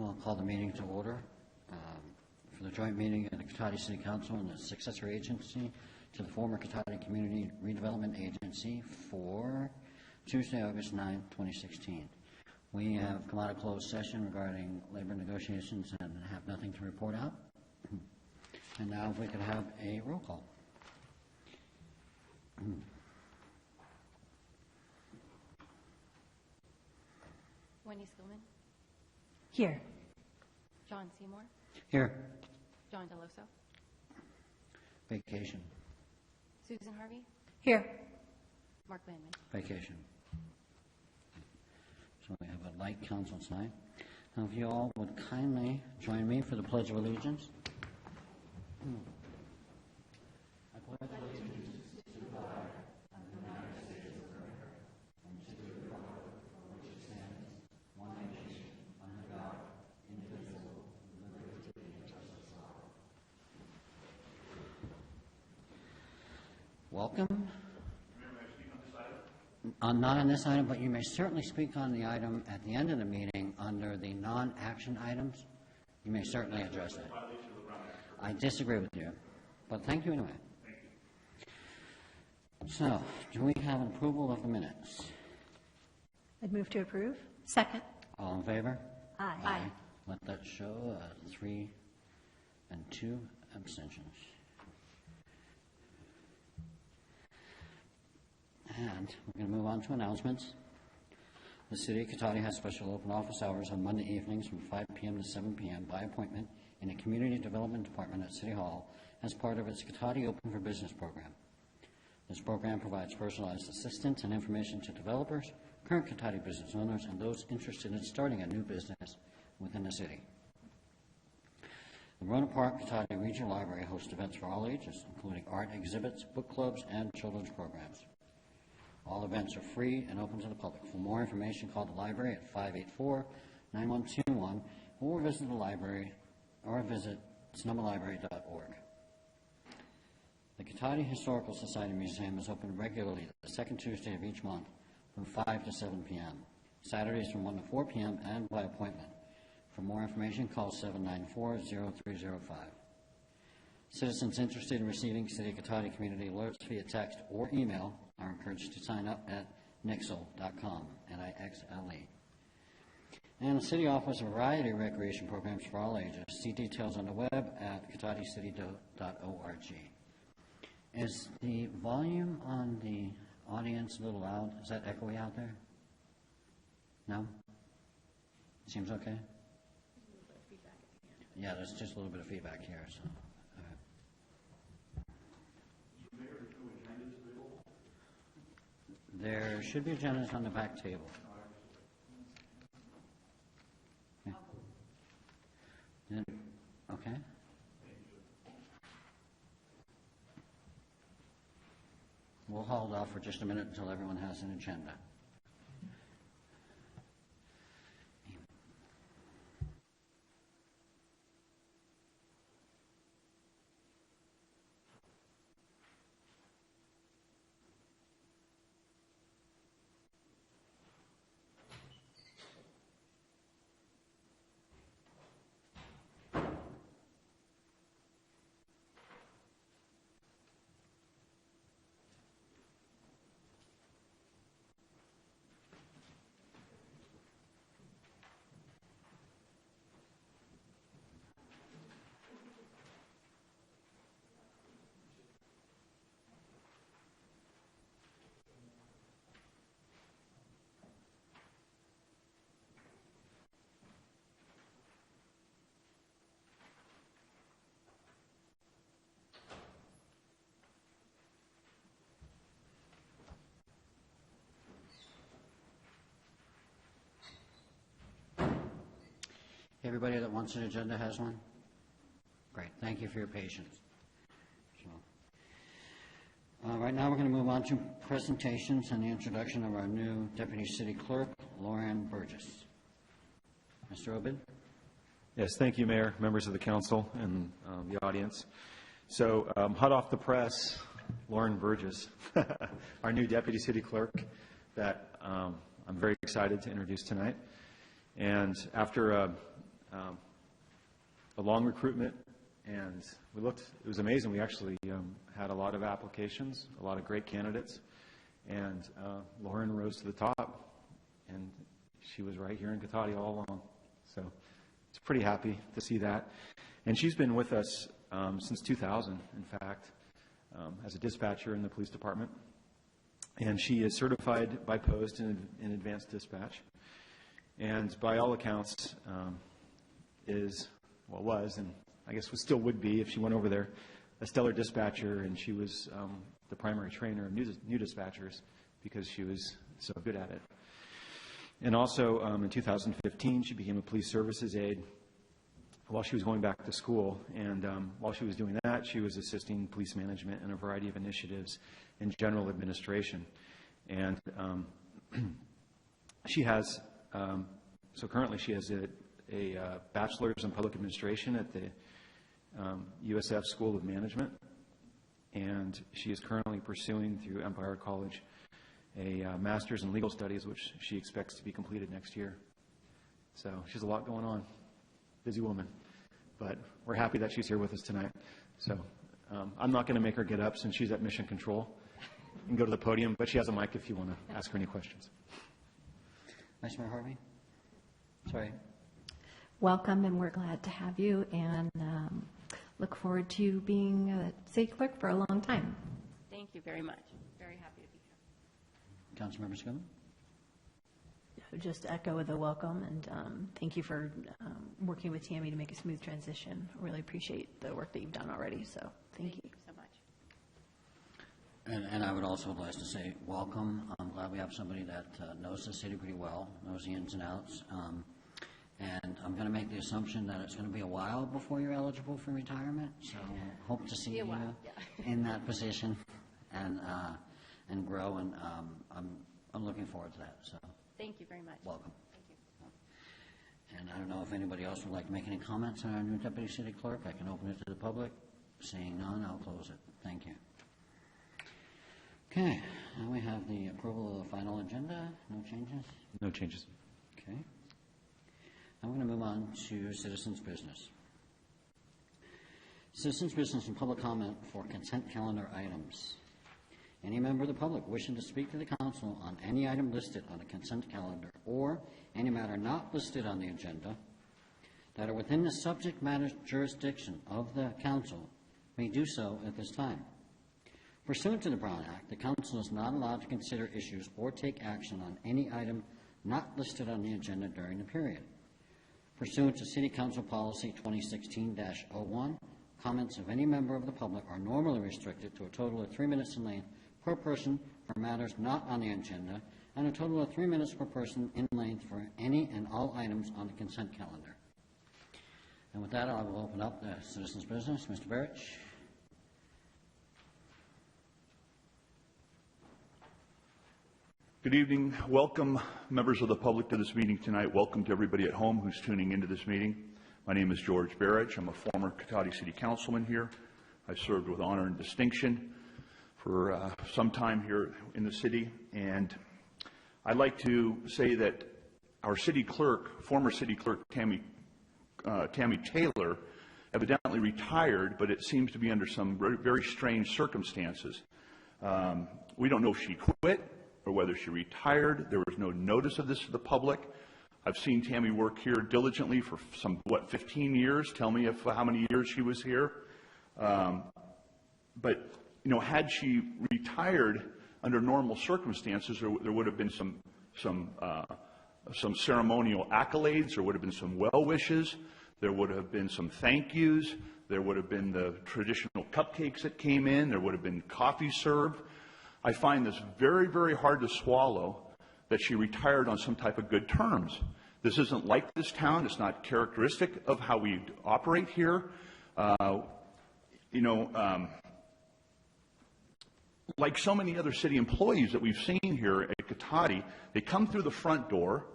I'll call the meeting to order for the joint meeting of the Cotati City Council and the successor agency to the former Cotati Community Redevelopment Agency for Tuesday, August 9, 2016. We have come out of closed session regarding labor negotiations and have nothing to report out. And now if we could have a roll call. Wendy Skillman. Here. John Seymour. Here. John Deloso. Vacation. Susan Harvey. Here. Mark Landman. Vacation. So we have a light council tonight. Now if you all would kindly join me for the Pledge of Allegiance. I pledge allegiance to the flag of the United States of America and to the republic for which it stands, one nation, under God, indivisible, with liberty and justice for all. Welcome. Not on this item, but you may certainly speak on the item at the end of the meeting under the non-action items. You may certainly address it. I disagree with you, but thank you anyway. So, do we have an approval of the minutes? I'd move to approve. Second. All in favor? Aye. Let that show 3 and 2 abstentions. And we're going to move on to announcements. The City of Cotati has special open office hours on Monday evenings from 5 p.m. to 7 p.m. by appointment in a Community Development Department at City Hall as part of its Cotati Open for Business program. This program provides personalized assistance and information to developers, current Cotati business owners, and those interested in starting a new business within the city. The Rohnert Park Cotati Regional Library hosts events for all ages, including art exhibits, book clubs, and children's programs. All events are free and open to the public. For more information, call the library at 584-9121 or visit the library or visit sonomalibrary.org. The Cotati Historical Society Museum is open regularly the second Tuesday of each month from 5 to 7 p.m., Saturdays from 1 to 4 p.m., and by appointment. For more information, call 794-0305. Citizens interested in receiving City of Cotati community alerts via text or email are encouraged to sign up at nixle.com, N-I-X-L-E. And the City offers a variety of recreation programs for all ages. See details on the web at cotaticity.org. Is the volume on the audience a little loud? Is that echoey out there? No? Seems okay? Yeah, there's just a little bit of feedback here. So. There should be agendas on the back table. Yeah. Okay. We'll hold off for just a minute until everyone has an agenda. Everybody that wants an agenda has one? Great. Thank you for your patience. Right now we're going to move on to presentations and the introduction of our new Deputy City Clerk, Lauren Burgess. Mr. Obid? Yes, thank you, Mayor, members of the council, and the audience. So, hot off the press, Lauren Burgess, our new Deputy City Clerk that I'm very excited to introduce tonight. And after a long recruitment, and it was amazing. We actually had a lot of applications, a lot of great candidates, and Lauren rose to the top, and she was right here in Cotati all along. So it's pretty happy to see that. And she's been with us since 2000, in fact, as a dispatcher in the police department. And she is certified by Post in advanced dispatch. And by all accounts, was, and I guess still would be if she went over there, a stellar dispatcher, and she was the primary trainer of new dispatchers because she was so good at it. And also, in 2015, she became a police services aide while she was going back to school. And while she was doing that, she was assisting police management in a variety of initiatives in general administration. And she has, so currently she has a bachelor's in public administration at the USF School of Management. And she is currently pursuing through Empire College a master's in legal studies, which she expects to be completed next year. So she has a lot going on. Busy woman. But we're happy that she's here with us tonight. So I'm not going to make her get up since she's at mission control and go to the podium, but she has a mic if you want to ask her any questions. Vice Mayor Harvey? Sorry. Welcome, and we're glad to have you, and look forward to you being a city clerk for a long time. Thank you very much. Very happy to be here. Councilmember Scummon? Just echo the welcome, and thank you for working with Tammy to make a smooth transition. I really appreciate the work that you've done already, so thank you. so much. And I would also like to say welcome. I'm glad we have somebody that knows the city pretty well, knows the ins and outs. And I'm going to make the assumption that it's going to be a while before you're eligible for retirement. So hope to see you in that position and grow. And I'm looking forward to that. So Thank you very much. welcome. Thank you. And I don't know if anybody else would like to make any comments on our new deputy city clerk. I can open it to the public. Seeing none, I'll close it. Thank you. Okay, now we have the approval of the final agenda. No changes? No changes. Okay. I'm going to move on to citizens' business. Citizens' business and public comment for consent calendar items. Any member of the public wishing to speak to the council on any item listed on the consent calendar or any matter not listed on the agenda that are within the subject matter jurisdiction of the council may do so at this time. Pursuant to the Brown Act, the council is not allowed to consider issues or take action on any item not listed on the agenda during the period. Pursuant to City Council Policy 2016-01, comments of any member of the public are normally restricted to a total of 3 minutes in length per person for matters not on the agenda, and a total of 3 minutes per person in length for any and all items on the consent calendar. And with that, I will open up the citizens' business. Mr. Barrich. Good evening. Welcome, members of the public, to this meeting tonight. Welcome to everybody at home who's tuning into this meeting. My name is George Barrich. I'm a former Cotati City Councilman here. I served with honor and distinction for some time here in the city. And I'd like to say that our city clerk, former city clerk Tammy Taylor, evidently retired, but it seems to be under some very strange circumstances. We don't know if she quit or whether she retired. There was no notice of this to the public. I've seen Tammy work here diligently for 15 years. Tell me how many years she was here. But, you know, had she retired under normal circumstances, there would have been some ceremonial accolades. There would have been some well wishes. There would have been some thank yous. There would have been the traditional cupcakes that came in. There would have been coffee served. I find this very, very hard to swallow that she retired on some type of good terms. This isn't like this town. It's not characteristic of how we operate here. Like so many other city employees that we've seen here at Cotati, they come through the front door.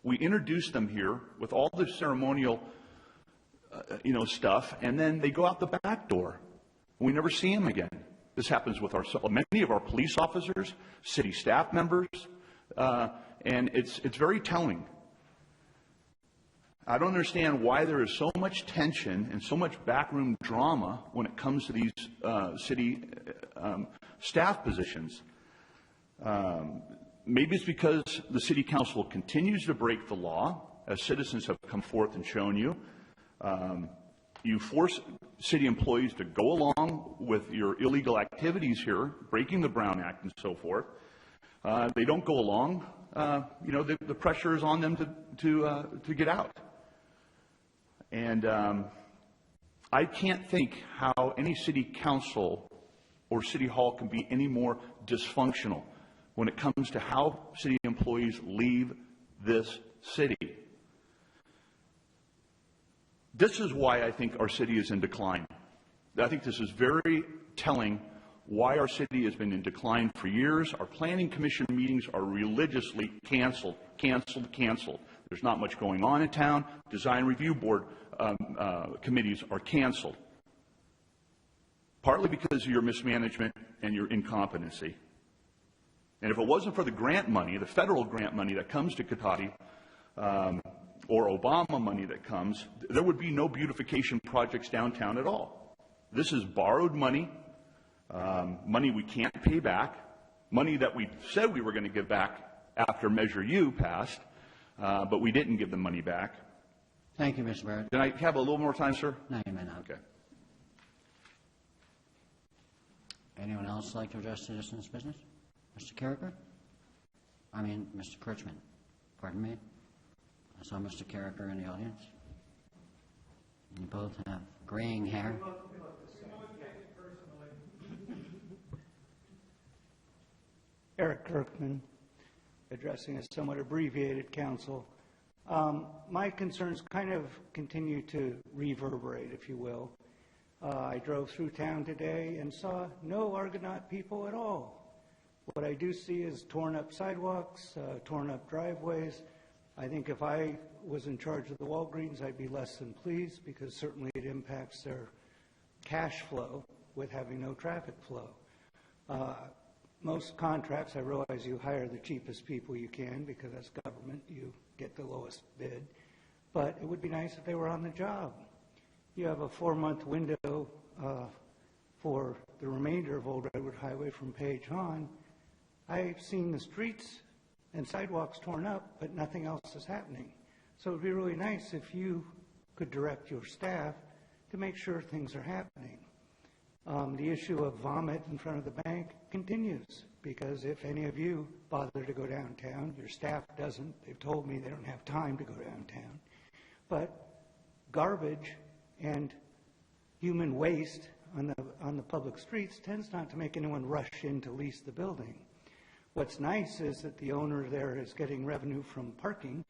We introduce them here with all the ceremonial, stuff, and then they go out the back door. We never see them again. This happens with many of our police officers, city staff members, and it's very telling. I don't understand why there is so much tension and so much backroom drama when it comes to these city staff positions. Maybe it's because the city council continues to break the law, as citizens have come forth and shown you. You force city employees to go along with your illegal activities here, breaking the Brown Act and so forth. They don't go along. The pressure is on them to get out. And I can't think how any city council or city hall can be any more dysfunctional when it comes to how city employees leave this city. This is why I think our city is in decline. I think this is very telling why our city has been in decline for years. Our planning commission meetings are religiously canceled. There's not much going on in town. Design review board committees are canceled, partly because of your mismanagement and your incompetency. And if it wasn't for the grant money, the federal grant money that comes to Cotati, or Obama money that comes, there would be no beautification projects downtown at all. This is borrowed money, money we can't pay back, money that we said we were going to give back after Measure U passed, but we didn't give the money back. Thank you, Mr. Barrett. Can I have a little more time, sir? No, you may not. Okay. Anyone else like to address citizens' business? Mr. Carricker? Mr. Kirchman. Pardon me? I saw Mr. Carricker in the audience. You both have graying hair. Eric Kirkman, addressing a somewhat abbreviated council. My concerns kind of continue to reverberate, if you will. I drove through town today and saw no Argonaut people at all. What I do see is torn up sidewalks, torn up driveways. I think if I was in charge of the Walgreens, I'd be less than pleased, because certainly it impacts their cash flow with having no traffic flow. Most contracts, I realize you hire the cheapest people you can, because that's government, you get the lowest bid, but it would be nice if they were on the job. You have a 4-month window for the remainder of Old Redwood Highway from Page on. I've seen the streets and sidewalks torn up, but nothing else is happening. So it would be really nice if you could direct your staff to make sure things are happening. The issue of vomit in front of the bank continues, because if any of you bother to go downtown, your staff doesn't. They've told me they don't have time to go downtown. But garbage and human waste on the public streets tends not to make anyone rush in to lease the building. What's nice is that the owner there is getting revenue from parking,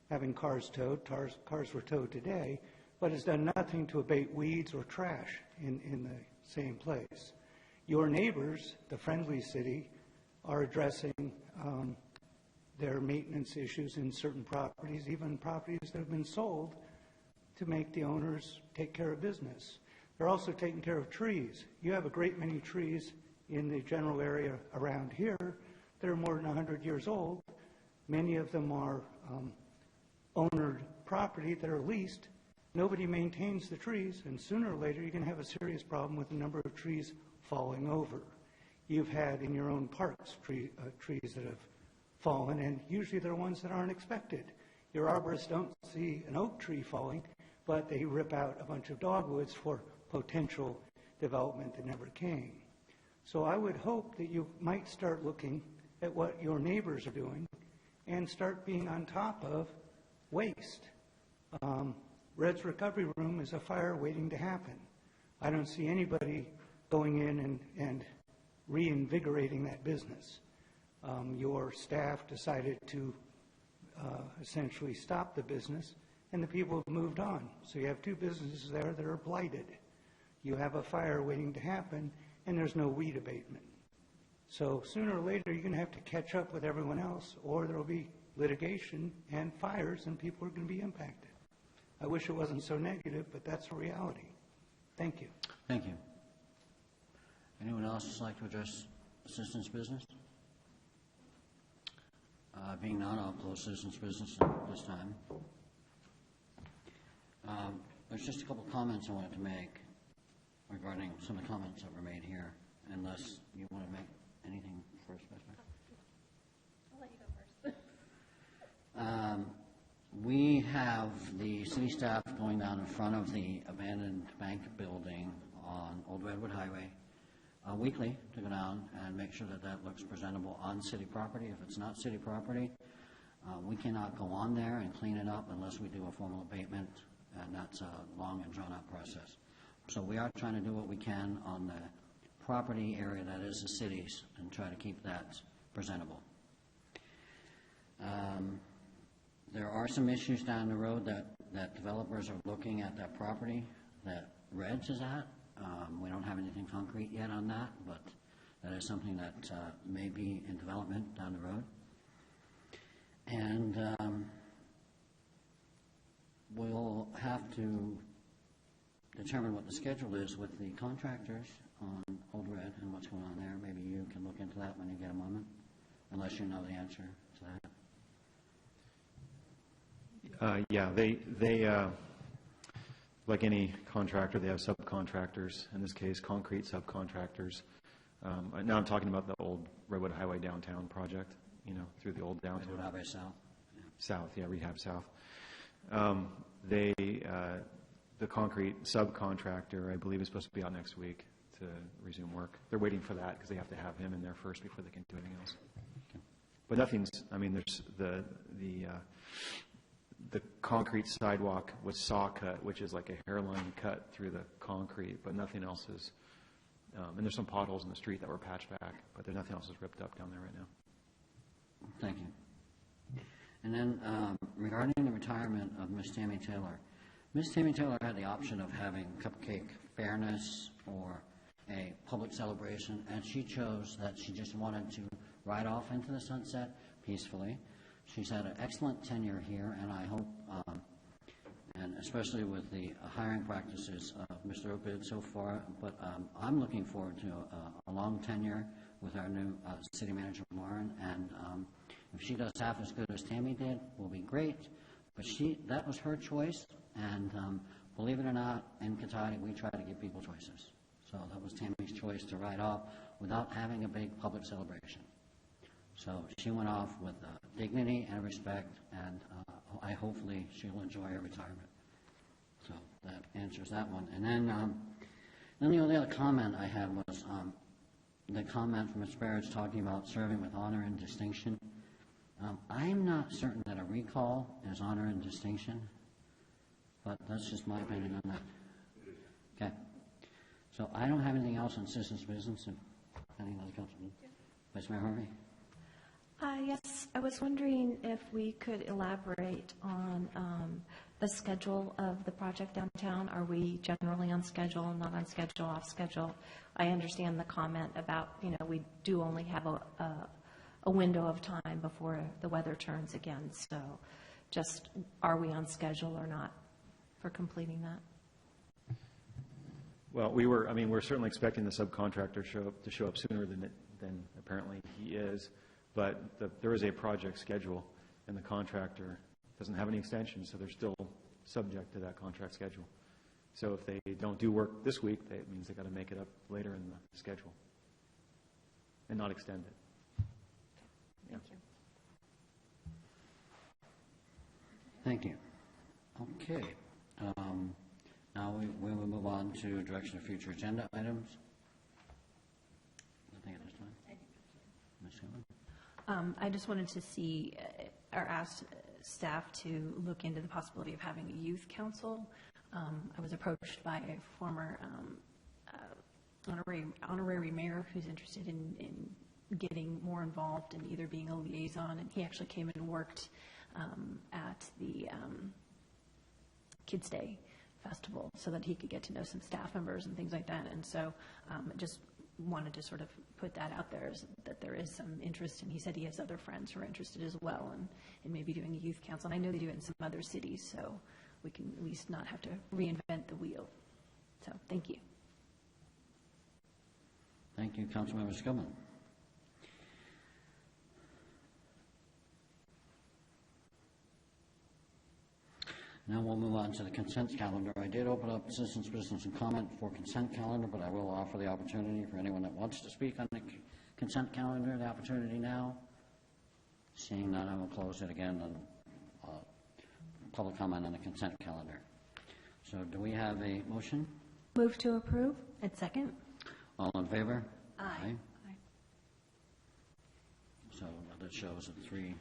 having cars towed. Cars were towed today, but has done nothing to abate weeds or trash in the same place. Your neighbors, the Friendly City, are addressing their maintenance issues in certain properties, even properties that have been sold, to make the owners take care of business. They're also taking care of trees. You have a great many trees in the general area around here that are more than 100 years old. Many of them are ownered property that are leased. Nobody maintains the trees, and sooner or later you're going to have a serious problem with the number of trees falling over. You've had in your own parks trees that have fallen, and usually they're ones that aren't expected. Your arborists don't see an oak tree falling, but they rip out a bunch of dogwoods for potential development that never came. So I would hope that you might start looking at what your neighbors are doing and start being on top of waste. Red's Recovery Room is a fire waiting to happen. I don't see anybody going in and reinvigorating that business. Your staff decided to essentially stop the business, and the people have moved on. So you have 2 businesses there that are blighted. You have a fire waiting to happen, and there's no weed abatement. So sooner or later, you're going to have to catch up with everyone else, or there will be litigation and fires, and people are going to be impacted. I wish it wasn't so negative, but that's the reality. Thank you. Thank you. Anyone else like to address citizens' business? Being none, I'll close citizens' business at this time. There's just a couple of comments I wanted to make regarding some of the comments that were made here, unless you want to make anything first, Vice Mayor? I'll let you go first. We have the city staff going down in front of the abandoned bank building on Old Redwood Highway weekly to go down and make sure that that looks presentable on city property. If it's not city property, we cannot go on there and clean it up unless we do a formal abatement, and that's a long and drawn-out process. So we are trying to do what we can on the property area that is the city's and try to keep that presentable. There are some issues down the road that developers are looking at that property that Reds is at. We don't have anything concrete yet on that, but that is something that may be in development down the road. And we'll have to determine what the schedule is with the contractors on Old Red and what's going on there. Maybe you can look into that when you get a moment, unless you know the answer to that. Yeah, they like any contractor, they have subcontractors. In this case, concrete subcontractors. Now I'm talking about the old Redwood Highway downtown project, through the old downtown. Redwood Highway South. South, yeah, Rehab South. The concrete subcontractor, I believe, is supposed to be out next week to resume work. They're waiting for that because they have to have him in there first before they can do anything else. Okay. But nothing's, there's the concrete sidewalk was saw cut, which is like a hairline cut through the concrete, but nothing else is, and there's some potholes in the street that were patched back, but there's nothing else is ripped up down there right now. Thank you. And then regarding the retirement of Miss Tammy Taylor, Miss Tammy Taylor had the option of having Cupcake Fairness or a public celebration, and she chose that she just wanted to ride off into the sunset peacefully. She's had an excellent tenure here, and I hope, and especially with the hiring practices of Mr. Opid so far, but I'm looking forward to a long tenure with our new city manager, Warren, and if she does half as good as Tammy did, will be great, but that was her choice, and believe it or not, in Cotati, we try to give people choices. So that was Tammy's choice to ride off without having a big public celebration. So she went off with dignity and respect, and hopefully she'll enjoy her retirement. So that answers that one. And then the only other comment I had was the comment from Mr. Barrett talking about serving with honor and distinction. I'm not certain that a recall is honor and distinction, but that's just my opinion on that. Okay. So I don't have anything else on citizens' business. If any other councilman, Vice Mayor Harvey. Yes, I was wondering if we could elaborate on the schedule of the project downtown. Are we generally on schedule, not on schedule, off schedule? I understand the comment about, we do only have a window of time before the weather turns again. So just, are we on schedule or not for completing that? Well, we're certainly expecting the subcontractor to show up sooner than apparently he is. But there is a project schedule, and the contractor doesn't have any extensions, so they're still subject to that contract schedule. So if they don't do work this week, it means they've got to make it up later in the schedule and not extend it. Thank you. Thank you. Okay. Now we will move on to direction of future agenda items. Nothing at this time? Ms. Scanlon? I just wanted to see or ask staff to look into the possibility of having a youth council. I was approached by a former honorary mayor who's interested in getting more involved in either being a liaison, and he actually came and worked at the Kids Day Festival so that he could get to know some staff members and things like that. And so just wanted to sort of put that out there, that there is some interest, and he said he has other friends who are interested as well in maybe doing a youth council. And I know they do it in some other cities, so we can at least not have to reinvent the wheel. So thank you. Thank you, Councilmember Skillman. Now we'll move on to the consent calendar. I did open up citizens' business and comment for consent calendar, but I will offer the opportunity for anyone that wants to speak on the consent calendar, the opportunity now. Seeing none, I will close it again on public comment on the consent calendar. So do we have a motion? Move to approve? And second? All in favor? Aye. So that shows a 3,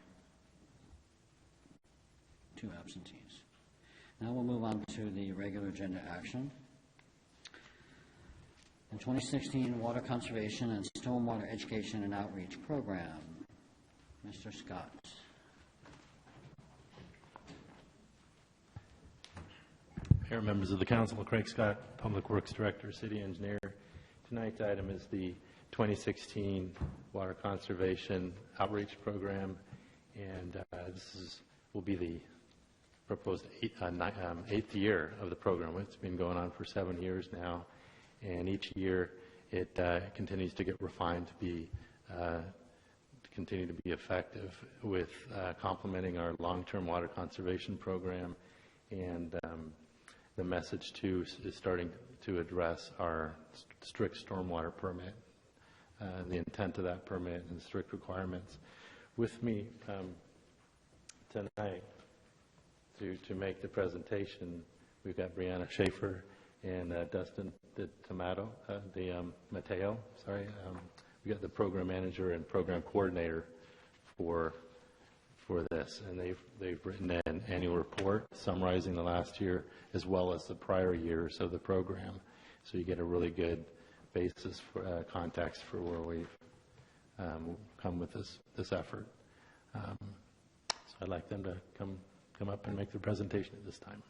2 absentees. Now we'll move on to the regular agenda action. The 2016 Water Conservation and Stormwater Education and Outreach Program. Mr. Scott. Mayor, members of the council, Craig Scott, Public Works Director, City Engineer. Tonight's item is the 2016 Water Conservation Outreach Program, and will be the proposed eighth year of the program. It's been going on for 7 years now, and each year it continues to get refined to continue to be effective with complementing our long-term water conservation program, and the message too is starting to address our strict stormwater permit, the intent of that permit and strict requirements. With me tonight to make the presentation, we've got Brianna Schaefer and Dustin Mateo. We got the program manager and program coordinator for this, and they've written an annual report summarizing the last year as well as the prior years of the program, so you get a really good basis for context for where we've come with this effort. So I'd like them to come up and make their presentation at this time.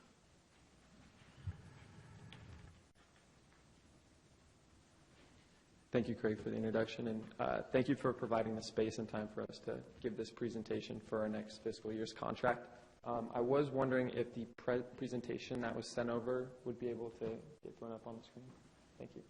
Thank you, Craig, for the introduction, and thank you for providing the space and time for us to give this presentation for our next fiscal year's contract. I was wondering if the presentation that was sent over would be able to get thrown up on the screen. Thank you.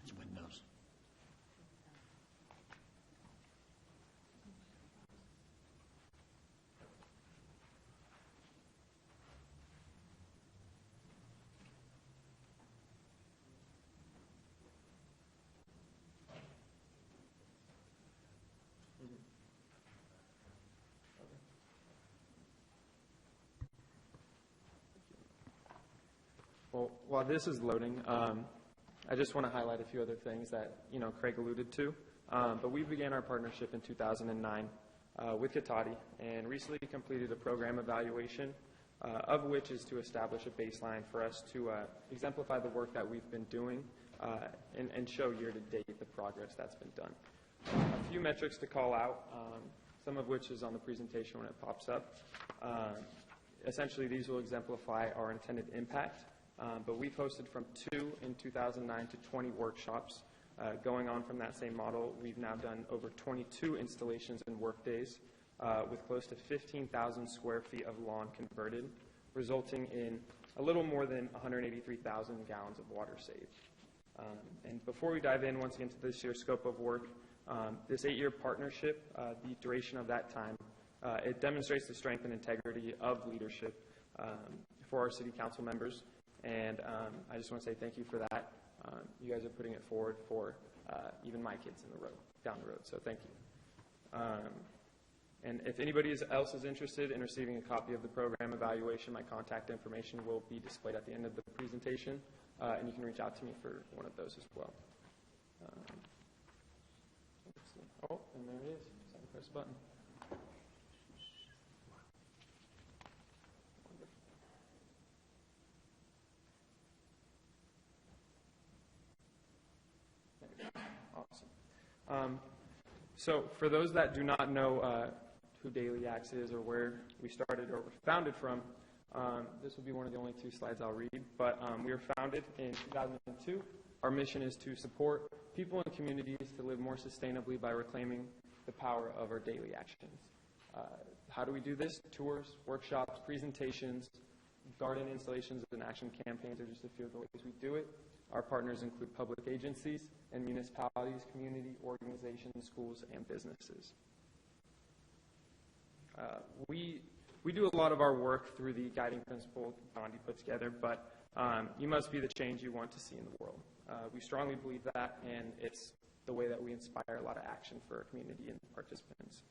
It's Windows. Well, while this is loading, I just want to highlight a few other things that, Craig alluded to. But we began our partnership in 2009 with Cotati and recently completed a program evaluation, of which is to establish a baseline for us to exemplify the work that we've been doing and show year-to-date the progress that's been done. A few metrics to call out, some of which is on the presentation when it pops up. Essentially, these will exemplify our intended impact. But we've hosted from 2 in 2009 to 20 workshops. Going on from that same model, we've now done over 22 installations and work days with close to 15,000 square feet of lawn converted, resulting in a little more than 183,000 gallons of water saved. And before we dive in once again to this year's scope of work, this 8-year partnership, the duration of that time, it demonstrates the strength and integrity of leadership for our city council members. And I just want to say thank you for that. You guys are putting it forward for even my kids down the road, so thank you. And if anybody else is interested in receiving a copy of the program evaluation, my contact information will be displayed at the end of the presentation, and you can reach out to me for one of those as well. Oh, and there it is. Just have to press a button. Awesome. So for those that do not know who Daily Acts is or where we started or were founded from, this will be one of the only 2 slides I'll read, but we were founded in 2002. Our mission is to support people and communities to live more sustainably by reclaiming the power of our daily actions. How do we do this? Tours, workshops, presentations, garden installations, and action campaigns are just a few of the ways we do it. Our partners include public agencies and municipalities, community organizations, schools, and businesses. We do a lot of our work through the guiding principle Gandhi put together, but you must be the change you want to see in the world. We strongly believe that, and it's the way that we inspire a lot of action for our community and participants.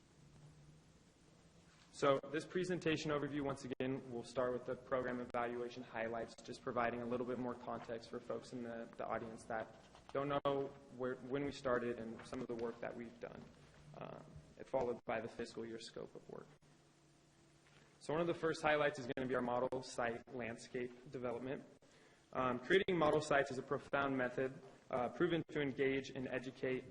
So this presentation overview, once again, we'll start with the program evaluation highlights, just providing a little bit more context for folks in the audience that don't know when we started and some of the work that we've done, followed by the fiscal year scope of work. So one of the first highlights is going to be our model site landscape development. Creating model sites is a profound method proven to engage and educate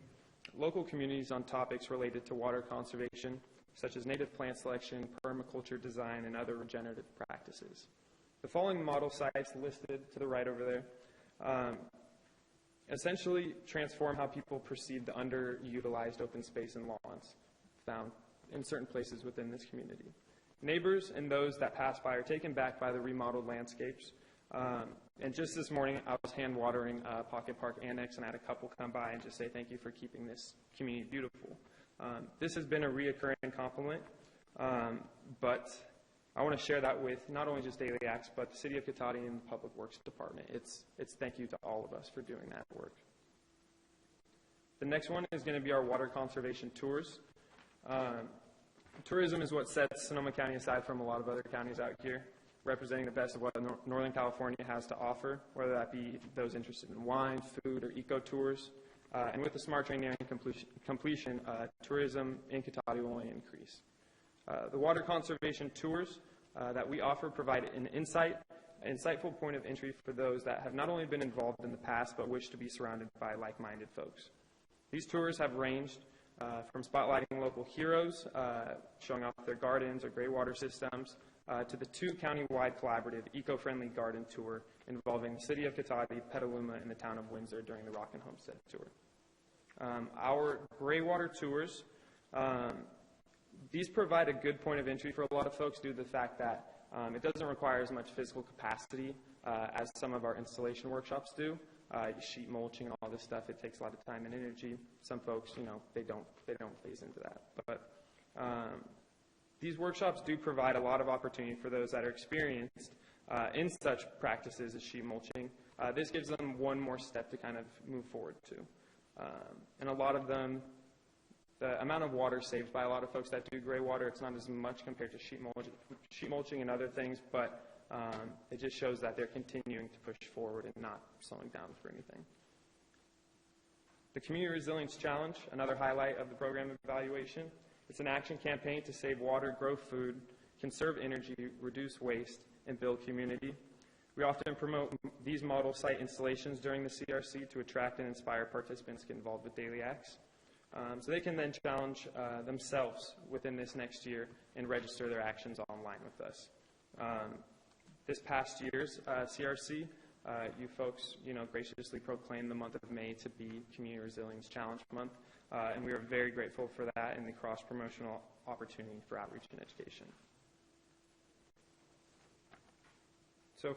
local communities on topics related to water conservation, such as native plant selection, permaculture design, and other regenerative practices. The following model sites listed to the right over there essentially transform how people perceive the underutilized open space and lawns found in certain places within this community. Neighbors and those that pass by are taken back by the remodeled landscapes. And just this morning, I was hand watering Pocket Park Annex, and I had a couple come by and just say thank you for keeping this community beautiful. This has been a reoccurring compliment, but I want to share that with not only just Daily Acts, but the City of Cotati and the Public Works Department. It's thank you to all of us for doing that work. The next one is going to be our water conservation tours. Tourism is what sets Sonoma County aside from a lot of other counties out here, representing the best of what Northern California has to offer, whether that be those interested in wine, food, or eco-tours. And with the Smart Train nearing completion, tourism in Cotati will only increase. The water conservation tours that we offer provide an insightful point of entry for those that have not only been involved in the past, but wish to be surrounded by like-minded folks. These tours have ranged from spotlighting local heroes, showing off their gardens or gray water systems, to the 2 county-wide collaborative eco-friendly garden tour involving the City of Cotati, Petaluma, and the town of Windsor during the Rock and Homestead tour. Our gray water tours, these provide a good point of entry for a lot of folks due to the fact that it doesn't require as much physical capacity as some of our installation workshops do. Sheet mulching, all this stuff, it takes a lot of time and energy. Some folks, they don't phase into that. But these workshops do provide a lot of opportunity for those that are experienced in such practices as sheet mulching. This gives them one more step to kind of move forward to. And a lot of them, the amount of water saved by a lot of folks that do gray water, it's not as much compared to sheet mulching and other things, but it just shows that they're continuing to push forward and not slowing down for anything. The Community Resilience Challenge, another highlight of the program evaluation. It's an action campaign to save water, grow food, conserve energy, reduce waste, and build community. We often promote these model site installations during the CRC to attract and inspire participants to get involved with Daily Acts. So they can then challenge themselves within this next year and register their actions online with us. This past year's CRC, you folks, graciously proclaimed the month of May to be Community Resilience Challenge Month, and we are very grateful for that and the cross-promotional opportunity for outreach and education. So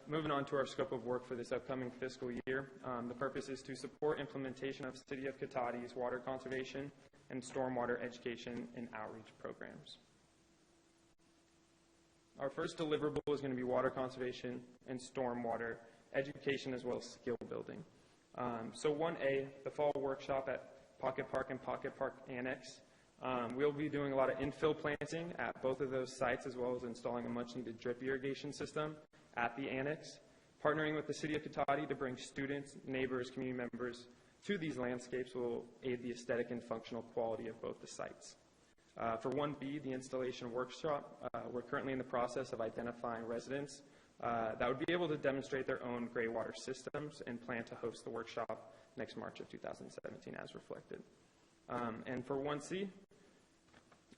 moving on to our scope of work for this upcoming fiscal year, the purpose is to support implementation of City of Cotati's water conservation and stormwater education and outreach programs. Our first deliverable is going to be water conservation and stormwater education as well as skill building. So 1A, the fall workshop at Pocket Park and Pocket Park Annex. We'll be doing a lot of infill planting at both of those sites as well as installing a much-needed drip irrigation system at the annex, partnering with the City of Cotati to bring students, neighbors, community members to these landscapes will aid the aesthetic and functional quality of both the sites. For 1B, the installation workshop, we're currently in the process of identifying residents that would be able to demonstrate their own gray water systems and plan to host the workshop next March of 2017 as reflected. And for 1C,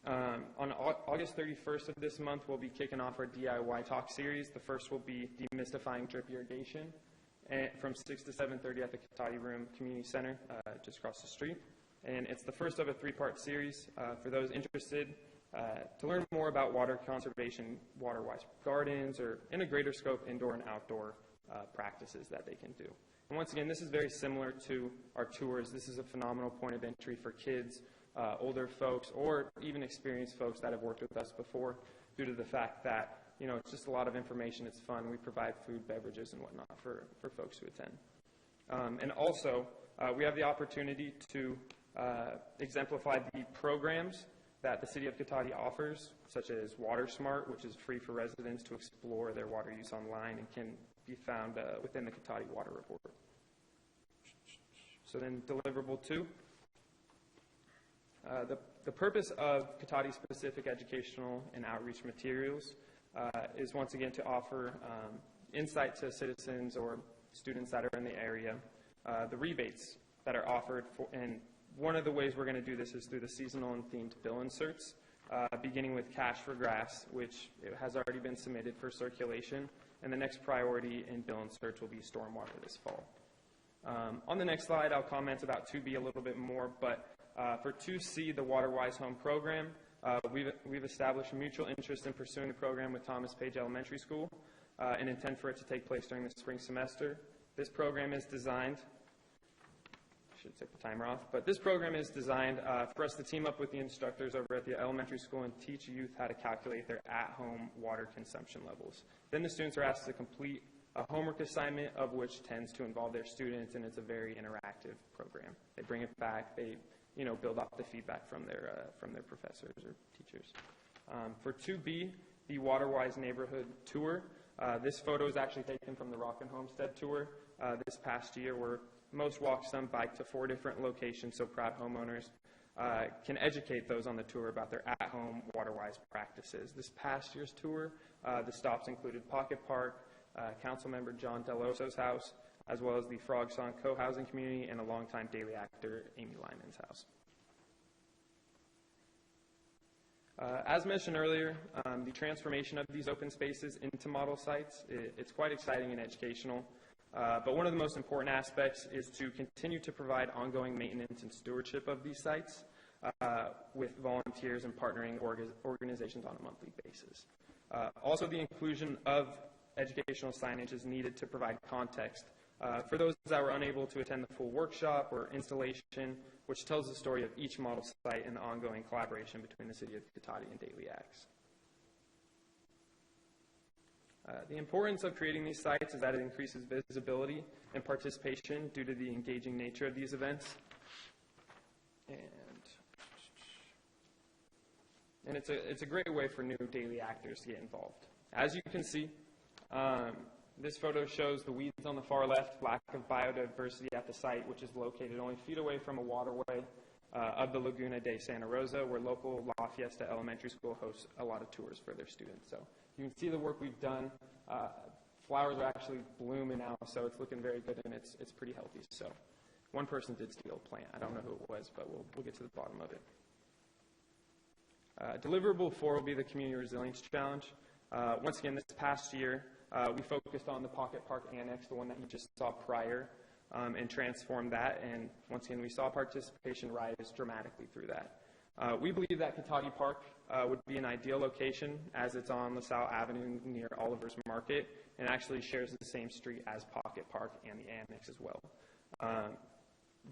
on August 31st of this month, we'll be kicking off our DIY Talk series. The first will be demystifying drip irrigation from 6 to 7:30 at the Katati Room Community Center, just across the street. And it's the first of a 3-part series for those interested to learn more about water conservation, water-wise gardens, or in a greater scope, indoor and outdoor practices that they can do. And once again, this is very similar to our tours. This is a phenomenal point of entry for kids, older folks, or even experienced folks that have worked with us before, due to the fact that, it's just a lot of information. It's fun. We provide food, beverages, and whatnot for folks who attend. And also, we have the opportunity to exemplify the programs that the City of Katati offers, such as WaterSmart, which is free for residents to explore their water use online and can be found within the Katati Water Report. So then deliverable 2. The purpose of Katati-specific educational and outreach materials is once again to offer insight to citizens or students that are in the area, the rebates that are offered, and one of the ways we're going to do this is through the seasonal and themed bill inserts, beginning with Cash for Grass, which has already been submitted for circulation, and the next priority in bill inserts will be stormwater this fall. On the next slide, I'll comment about 2B a little bit more, but for 2C, the WaterWise Home program, we've established mutual interest in pursuing the program with Thomas Page Elementary School and intend for it to take place during the spring semester. This program is designed, I should take the timer off, but this program is designed for us to team up with the instructors over at the elementary school and teach youth how to calculate their at-home water consumption levels. Then the students are asked to complete a homework assignment, of which tends to involve their students, and it's a very interactive program. They bring it back, they build off the feedback from their professors or teachers. For 2B, the WaterWise Neighborhood Tour, this photo is actually taken from the Rockin' Homestead Tour this past year, where most walk some bike to 4 different locations, so proud homeowners can educate those on the tour about their at-home WaterWise practices. This past year's tour, the stops included Pocket Park, Councilmember John Deloso's house, as well as the Frog Song co-housing community and a longtime daily actor, Amy Lyman's house. As mentioned earlier, the transformation of these open spaces into model sites, it's quite exciting and educational. But one of the most important aspects is to continue to provide ongoing maintenance and stewardship of these sites with volunteers and partnering organizations on a monthly basis. Also, the inclusion of educational signage is needed to provide context for those that were unable to attend the full workshop or installation, which tells the story of each model site and the ongoing collaboration between the City of Katati and Daily Acts. The importance of creating these sites is that it increases visibility and participation due to the engaging nature of these events. And it's a great way for new daily actors to get involved. As you can see, this photo shows the weeds on the far left, lack of biodiversity at the site, which is located only feet away from a waterway of the Laguna de Santa Rosa, where local La Fiesta Elementary School hosts a lot of tours for their students. So you can see the work we've done. Flowers are actually blooming now, so it's looking very good, and it's pretty healthy. So one person did steal a plant. I don't know who it was, but we'll get to the bottom of it. Deliverable 4 will be the Community Resilience Challenge. Once again, this past year, we focused on the Pocket Park Annex, the one that you just saw prior, and transformed that. And once again, we saw participation rise dramatically through that. We believe that Katati Park would be an ideal location, as it's on LaSalle Avenue near Oliver's Market, and actually shares the same street as Pocket Park and the Annex as well.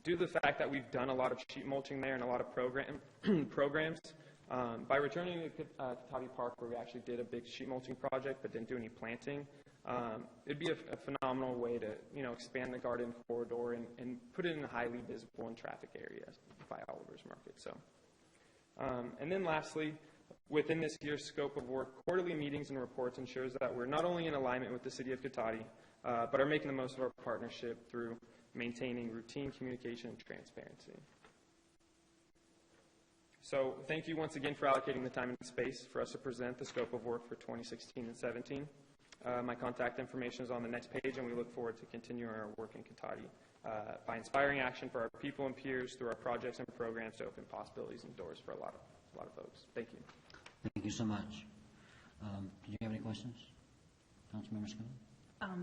Due to the fact that we've done a lot of sheet mulching there and a lot of programs, by returning to Katati Park, where we actually did a big sheet mulching project but didn't do any planting, it'd be a phenomenal way to expand the garden corridor and put it in a highly visible and traffic area by Oliver's Market. So, and then lastly, within this year's scope of work, quarterly meetings and reports ensures that we're not only in alignment with the City of Katati, but are making the most of our partnership through maintaining routine communication and transparency. So thank you once again for allocating the time and space for us to present the scope of work for 2016 and 17. My contact information is on the next page, and we look forward to continuing our work in Cotati by inspiring action for our people and peers through our projects and programs to open possibilities and doors for a lot of folks. Thank you. Thank you so much. Do you have any questions? Councilmember Scott?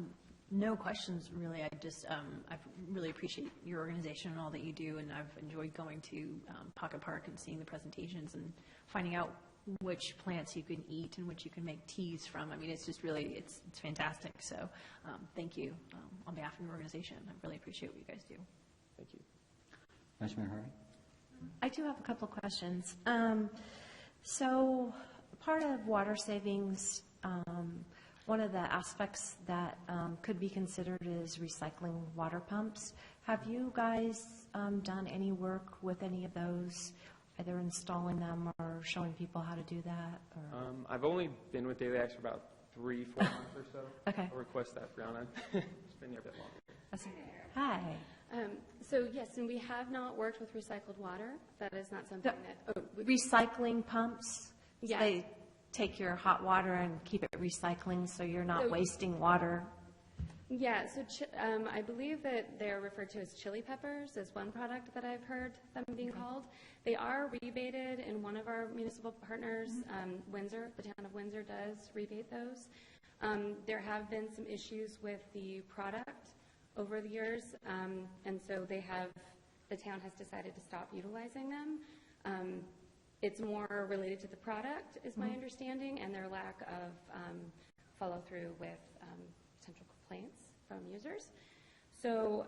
No questions, really. I really appreciate your organization and all that you do, and I've enjoyed going to Pocket Park and seeing the presentations and finding out which plants you can eat and which you can make teas from. I mean, it's just really, it's fantastic. So thank you on behalf of your organization. I really appreciate what you guys do. Thank you. Vice Mayor Harvey? I do have a couple of questions. So part of water savings, one of the aspects that could be considered is recycling water pumps. Have you guys done any work with any of those, either installing them or showing people how to do that? Or? I've only been with Daily X for about 3-4 months or so. Okay. I'll request that, Brianna. It's been here a bit longer. Hi. So yes, and we have not worked with recycled water. That is not something that... Recycling pumps? Yes. They take your hot water and keep it recycling so you're not wasting water? Yeah, so I believe that they're referred to as chili peppers is one product that I've heard them being called. They are rebated in one of our municipal partners, Windsor. The town of Windsor does rebate those. There have been some issues with the product over the years, and so the town has decided to stop utilizing them. It's more related to the product, is my understanding, and their lack of follow-through with potential complaints from users. So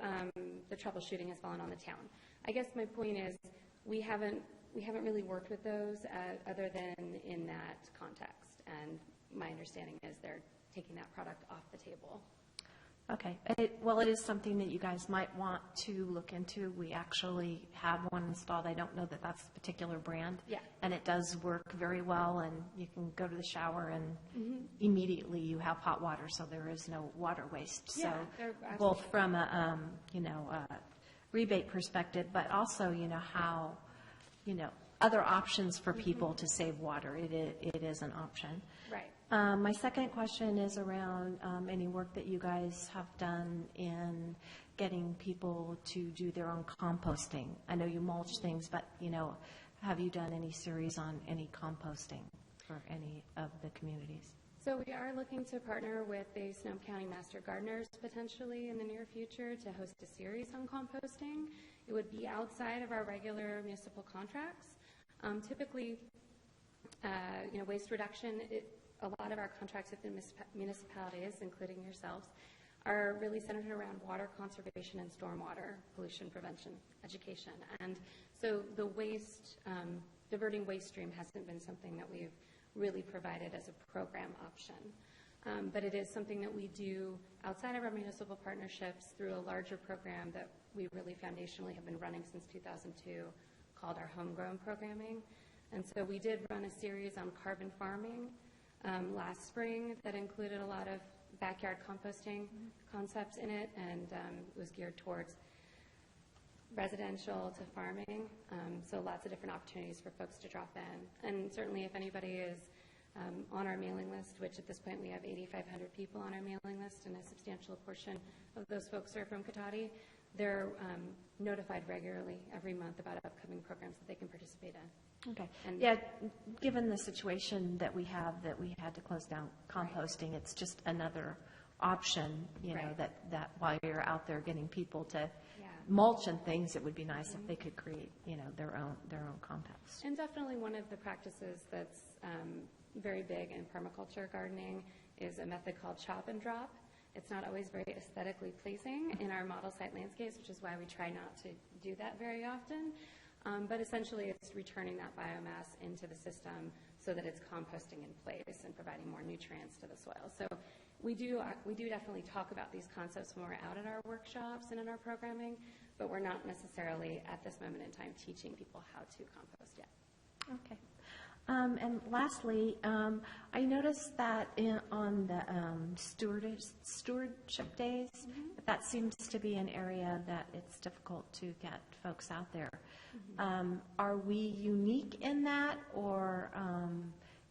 the troubleshooting has fallen on the town. I guess my point is we haven't really worked with those other than in that context, and my understanding is they're taking that product off the table. Okay. Well, it is something that you guys might want to look into. We actually have one installed. I don't know that that's a particular brand. Yeah. And it does work very well, and you can go to the shower and immediately you have hot water, so there is no water waste. Yeah, so both from a, a rebate perspective, but also, how, other options for people to save water. It is an option. Right. My second question is around any work that you guys have done in getting people to do their own composting. I know you mulch things, but, have you done any series on any composting for any of the communities? So we are looking to partner with the Sonoma County Master Gardeners potentially in the near future to host a series on composting. It would be outside of our regular municipal contracts. Typically, waste reduction, a lot of our contracts with the municipalities, including yourselves, are really centered around water conservation and stormwater pollution prevention education. And so the waste, diverting waste stream hasn't been something that we've really provided as a program option. But it is something that we do outside of our municipal partnerships through a larger program that we really foundationally have been running since 2002 called our Homegrown Programming. And so we did run a series on carbon farming last spring that included a lot of backyard composting concepts in it, and it was geared towards residential to farming, so lots of different opportunities for folks to drop in. And certainly if anybody is on our mailing list, which at this point we have 8,500 people on our mailing list, and a substantial portion of those folks are from Cotati, they're notified regularly every month about upcoming programs that they can participate in. Okay. And yeah, given the situation that we had to close down composting, it's just another option, that while you're out there getting people to mulch and things, it would be nice if they could create, their own compost. And definitely one of the practices that's very big in permaculture gardening is a method called chop and drop. It's not always very aesthetically pleasing in our model site landscapes, which is why we try not to do that very often. But essentially, it's returning that biomass into the system so that it's composting in place and providing more nutrients to the soil. So we do definitely talk about these concepts when we're out at our workshops and in our programming, but we're not necessarily at this moment in time teaching people how to compost yet. Okay. And lastly, I noticed that on the stewardship days, that seems to be an area that it's difficult to get folks out there. Are we unique in that, or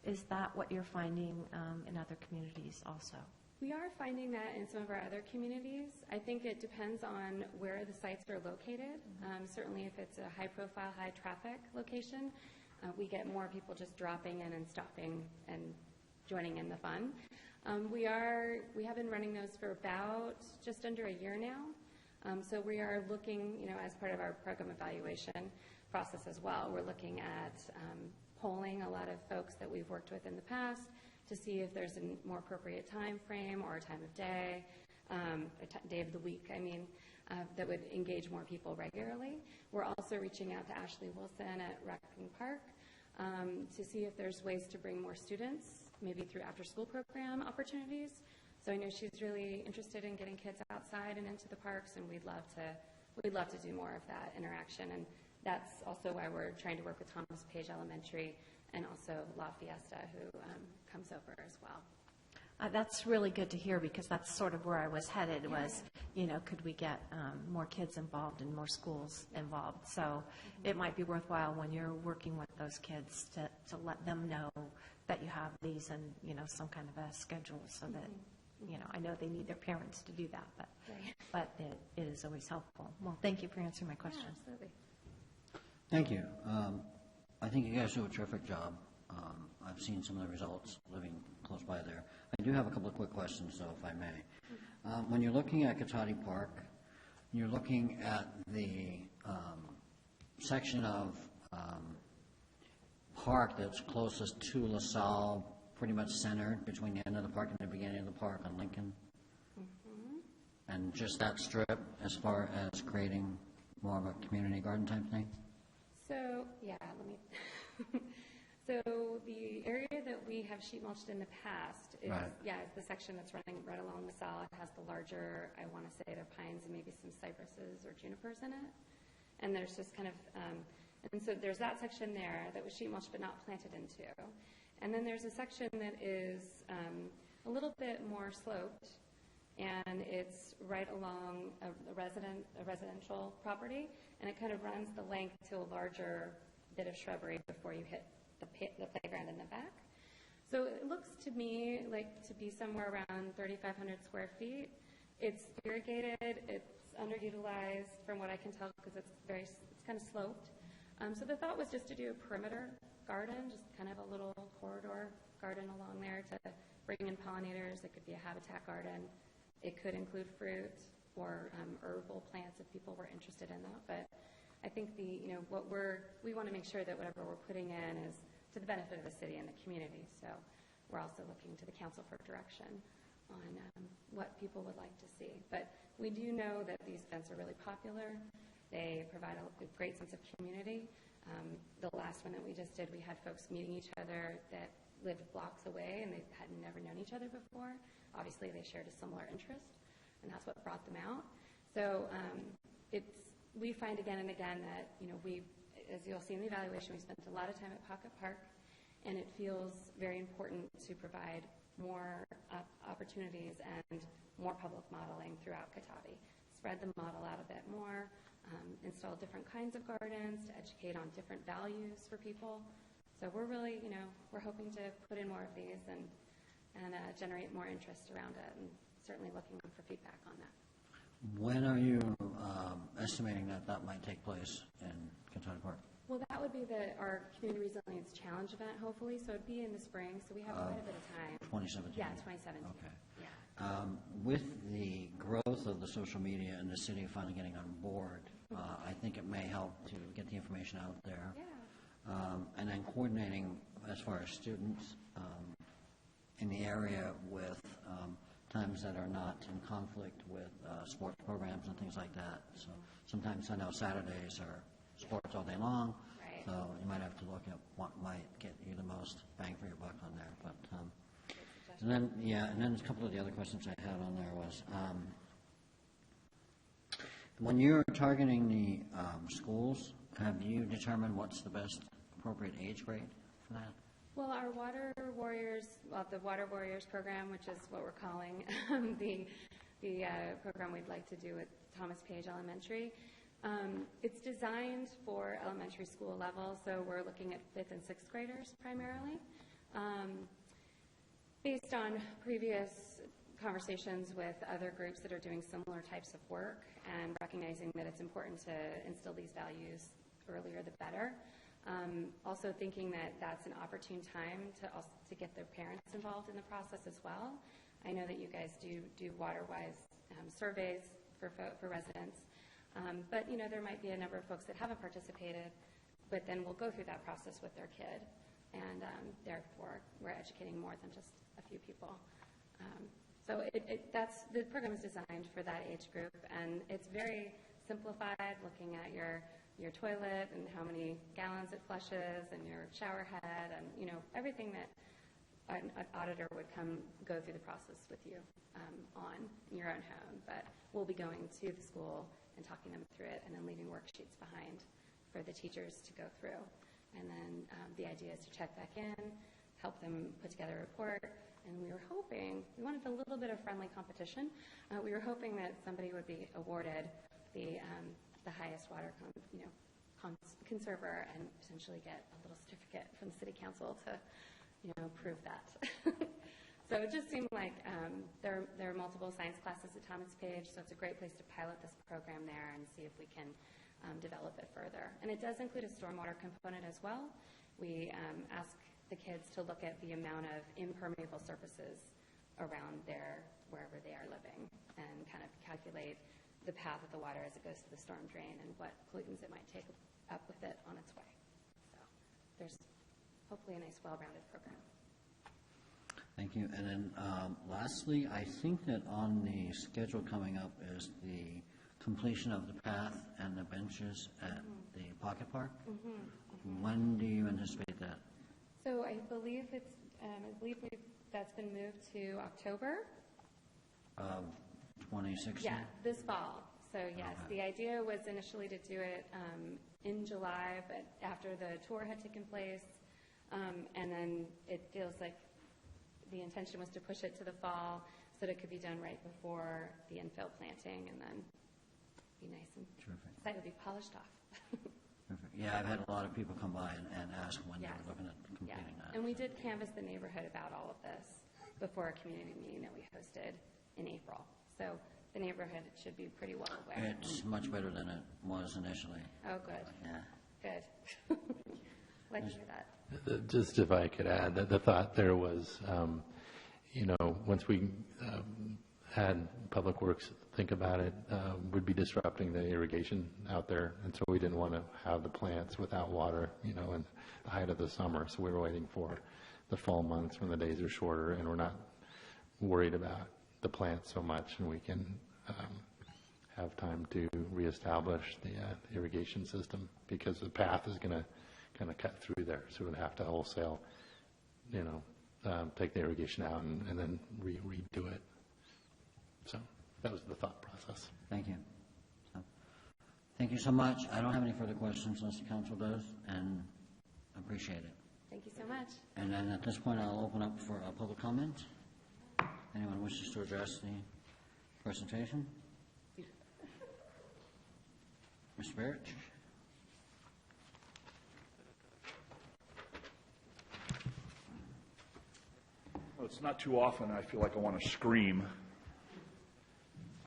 is that what you're finding in other communities also? We are finding that in some of our other communities. I think it depends on where the sites are located. Certainly if it's a high-profile, high-traffic location, we get more people just dropping in and stopping and joining in the fun. We have been running those for about just under a year now. So we are looking, as part of our program evaluation process as well, we're looking at polling a lot of folks that we've worked with in the past to see if there's a more appropriate time frame or a time of day, day of the week, that would engage more people regularly. We're also reaching out to Ashley Wilson at Raccoon Park to see if there's ways to bring more students, maybe through after-school program opportunities. So I know she's really interested in getting kids outside and into the parks, and we'd love to do more of that interaction. And that's also why we're trying to work with Thomas Page Elementary and also La Fiesta, who comes over as well. That's really good to hear, because that's sort of where I was headed was, could we get more kids involved and more schools involved? So it might be worthwhile when you're working with those kids to let them know that you have these and, some kind of a schedule so that, I know they need their parents to do that, but it is always helpful. Well, thank you for answering my question. Yeah, absolutely. Thank you. I think you guys do a terrific job. I've seen some of the results living close by there. I do have a couple of quick questions, though, if I may. When you're looking at Cotati Park, you're looking at the section of park that's closest to LaSalle, pretty much centered between the end of the park and the beginning of the park on Lincoln. And just that strip as far as creating more of a community garden type thing? So, so the area that we have sheet mulched in the past is, is the section that's running right along LaSalle. It has the larger, I want to say, the pines and maybe some cypresses or junipers in it. And there's just kind of, and so there's that section there that was sheet mulched but not planted into. And then there's a section that is a little bit more sloped, and it's right along a residential property, and it kind of runs the length to a larger bit of shrubbery before you hit the playground in the back. So it looks to me like to be somewhere around 3,500 square feet. It's irrigated, it's underutilized from what I can tell because it's kind of sloped. So the thought was just to do a perimeter garden, just kind of a little corridor garden along there to bring in pollinators. It could be a habitat garden. It could include fruit or herbal plants if people were interested in that. But I think we want to make sure that whatever we're putting in is to the benefit of the city and the community. So we're also looking to the council for direction on what people would like to see. But we do know that these events are really popular. They provide a great sense of community. The last one that we just did, we had folks meeting each other that lived blocks away and they had never known each other before. Obviously, they shared a similar interest, and that's what brought them out. So we find again and again that, as you'll see in the evaluation, we spent a lot of time at Pocket Park, and it feels very important to provide more opportunities and more public modeling throughout Cotati. Spread the model out a bit more, install different kinds of gardens to educate on different values for people. So we're really, we're hoping to put in more of these and generate more interest around it, and certainly looking for feedback on that. When are you estimating that might take place in Cotati Park? Well, that would be our Community Resilience Challenge event, hopefully. So it'd be in the spring, so we have quite a bit of time. 2017? Yeah, 2017. Okay. Yeah. With the growth of the social media and the city finally getting on board, I think it may help to get the information out there. Yeah. And then coordinating as far as students in the area with times that are not in conflict with sports programs and things like that. So sometimes I know Saturdays are sports all day long, right. So you might have to look at what might get you the most bang for your buck on there. But and then a couple of the other questions I had on there was when you're targeting the schools, have you determined what's the best appropriate age grade for that? Well, our Water Warriors, the Water Warriors program, which is what we're calling the program we'd like to do at Thomas Page Elementary, it's designed for elementary school level, so we're looking at 5th and 6th graders primarily. Based on previous conversations with other groups that are doing similar types of work and recognizing that it's important to instill these values earlier the better. Also thinking that that's an opportune time to get their parents involved in the process as well. I know that you guys do water-wise surveys for residents, but there might be a number of folks that haven't participated, but then will go through that process with their kid, and therefore we're educating more than just a few people. So the program is designed for that age group, and it's very simplified, looking at your toilet and how many gallons it flushes and your shower head and, everything that an auditor would go through the process with you on in your own home. But we'll be going to the school and talking them through it and then leaving worksheets behind for the teachers to go through. And then the idea is to check back in, help them put together a report. And we wanted a little bit of friendly competition. We were hoping that somebody would be awarded the highest water conserver and potentially get a little certificate from the city council to, prove that. So it just seemed like there are multiple science classes at Thomas Page, so it's a great place to pilot this program there and see if we can develop it further. And it does include a stormwater component as well. We ask the kids to look at the amount of impermeable surfaces around wherever they are living and kind of calculate the path of the water as it goes to the storm drain and what pollutants it might take up with it on its way. So there's hopefully a nice, well-rounded program. Thank you. And then lastly, I think that on the schedule coming up is the completion of the path and the benches at the Pocket Park. When do you anticipate that? So I believe that's been moved to October. 2016? Yeah, this fall. So yes, the idea was initially to do it in July, but after the tour had taken place, and then it feels like the intention was to push it to the fall so that it could be done right before the infill planting, and then be nice and Terrific. the site would be polished off. Perfect. Yeah, I've had a lot of people come by and ask when Yes. they were looking at completing that. And we did canvass the neighborhood about all of this before a community meeting that we hosted in April. So the neighborhood should be pretty well aware. It's much better than it was initially. Oh, good. Yeah. Good. Like to hear that. Just if I could add, that the thought there was, once we had Public Works think about it, would be disrupting the irrigation out there, and so we didn't want to have the plants without water, in the height of the summer. So we were waiting for the fall months when the days are shorter, and we're not worried about the plants so much, and we can have time to reestablish the irrigation system, because the path is going to kind of cut through there, so we would have to wholesale, take the irrigation out and then redo it. So that was the thought process. Thank you. So, thank you so much. I don't have any further questions unless the council does, and appreciate it. Thank you so much. And then at this point, I'll open up for public comment. Anyone wishes to address the presentation? Mr. Barrett? Well, it's not too often I feel like I want to scream.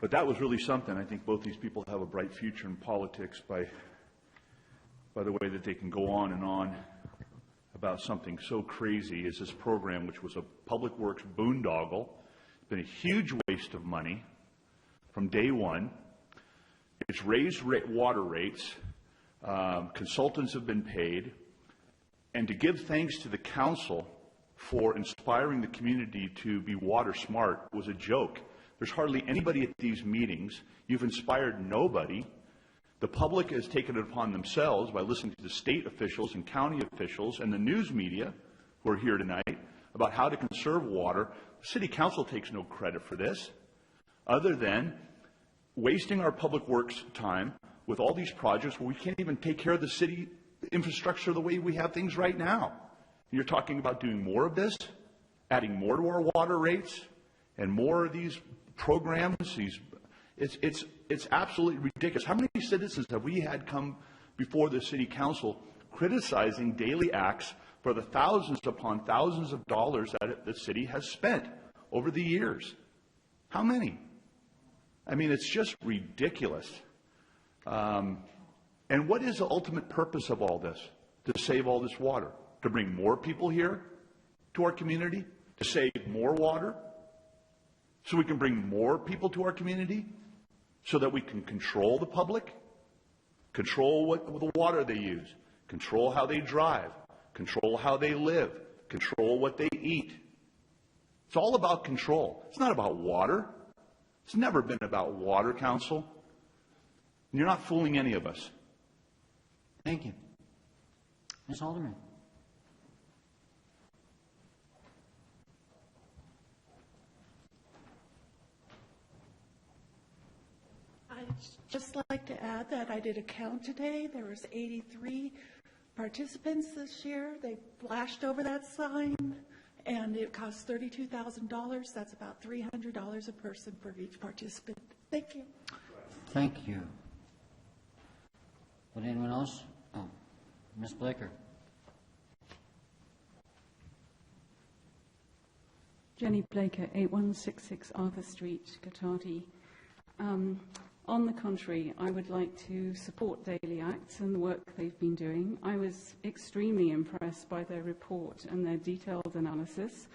But that was really something. I think both these people have a bright future in politics by the way that they can go on and on about something so crazy as this program, which was a public works boondoggle. It's been a huge waste of money from day one. It's raised water rates. Consultants have been paid. And to give thanks to the council for inspiring the community to be water smart was a joke. There's hardly anybody at these meetings. You've inspired nobody. The public has taken it upon themselves by listening to the state officials and county officials and the news media who are here tonight about how to conserve water. The city council takes no credit for this, other than wasting our public works time with all these projects where we can't even take care of the city infrastructure the way we have things right now. You're talking about doing more of this, adding more to our water rates, and more of these programs. It's absolutely ridiculous. How many citizens have we had come before the city council criticizing daily acts for the thousands upon thousands of dollars that the city has spent over the years? How many? I mean, it's just ridiculous. And what is the ultimate purpose of all this? To save all this water? To bring more people here to our community? To save more water? So we can bring more people to our community? So that we can control the public? Control what the water they use? Control how they drive? Control how they live? Control what they eat? It's all about control. It's not about water. It's never been about water, Council. And you're not fooling any of us. Thank you. Ms. Haldeman. I'd just like to add that I did a count today. There was 83 participants this year. They flashed over that sign, and it cost $32,000. That's about $300 a person for each participant. Thank you. Thank you. Would anyone else? Oh, Ms. Blaker. Jenny Blaker, 8166 Arthur Street, Cotati. On the contrary, I would like to support Daily Acts and the work they've been doing. I was extremely impressed by their report and their detailed analysis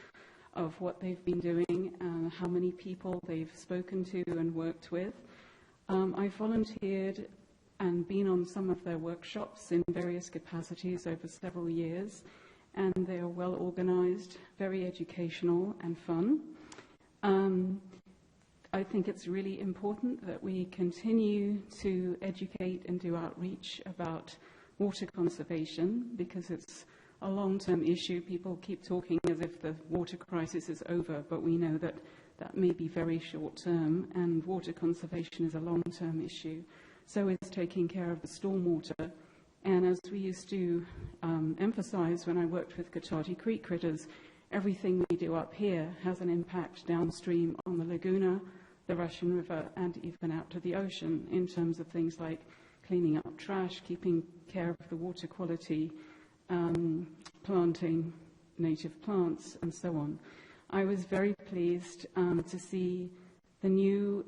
of what they've been doing and how many people they've spoken to and worked with. I've volunteered and been on some of their workshops in various capacities over several years, and they are well organized, very educational and fun. I think it's really important that we continue to educate and do outreach about water conservation, because it's a long-term issue. People keep talking as if the water crisis is over, but we know that that may be very short-term, and water conservation is a long-term issue. So is taking care of the stormwater. And as we used to emphasize when I worked with Cotati Creek Critters, everything we do up here has an impact downstream on the Laguna, the Russian River, and even out to the ocean in terms of things like cleaning up trash, keeping care of the water quality, planting native plants, and so on. I was very pleased to see the new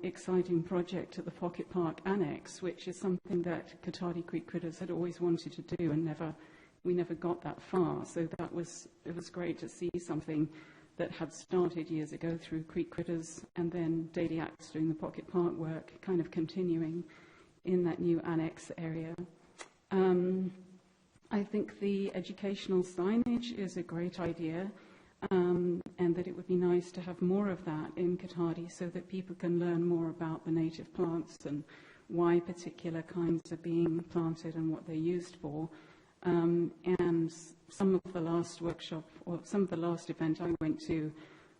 exciting project at the Pocket Park Annex, which is something that Cotati Creek Critters had always wanted to do, and we never got that far. So it was great to see something that had started years ago through Creek Critters, and then Daily Acts doing the Pocket Park work, kind of continuing in that new annex area. I think the educational signage is a great idea, and that it would be nice to have more of that in Cotati so that people can learn more about the native plants and why particular kinds are being planted and what they're used for. And some of the last workshop, or some of the last event I went to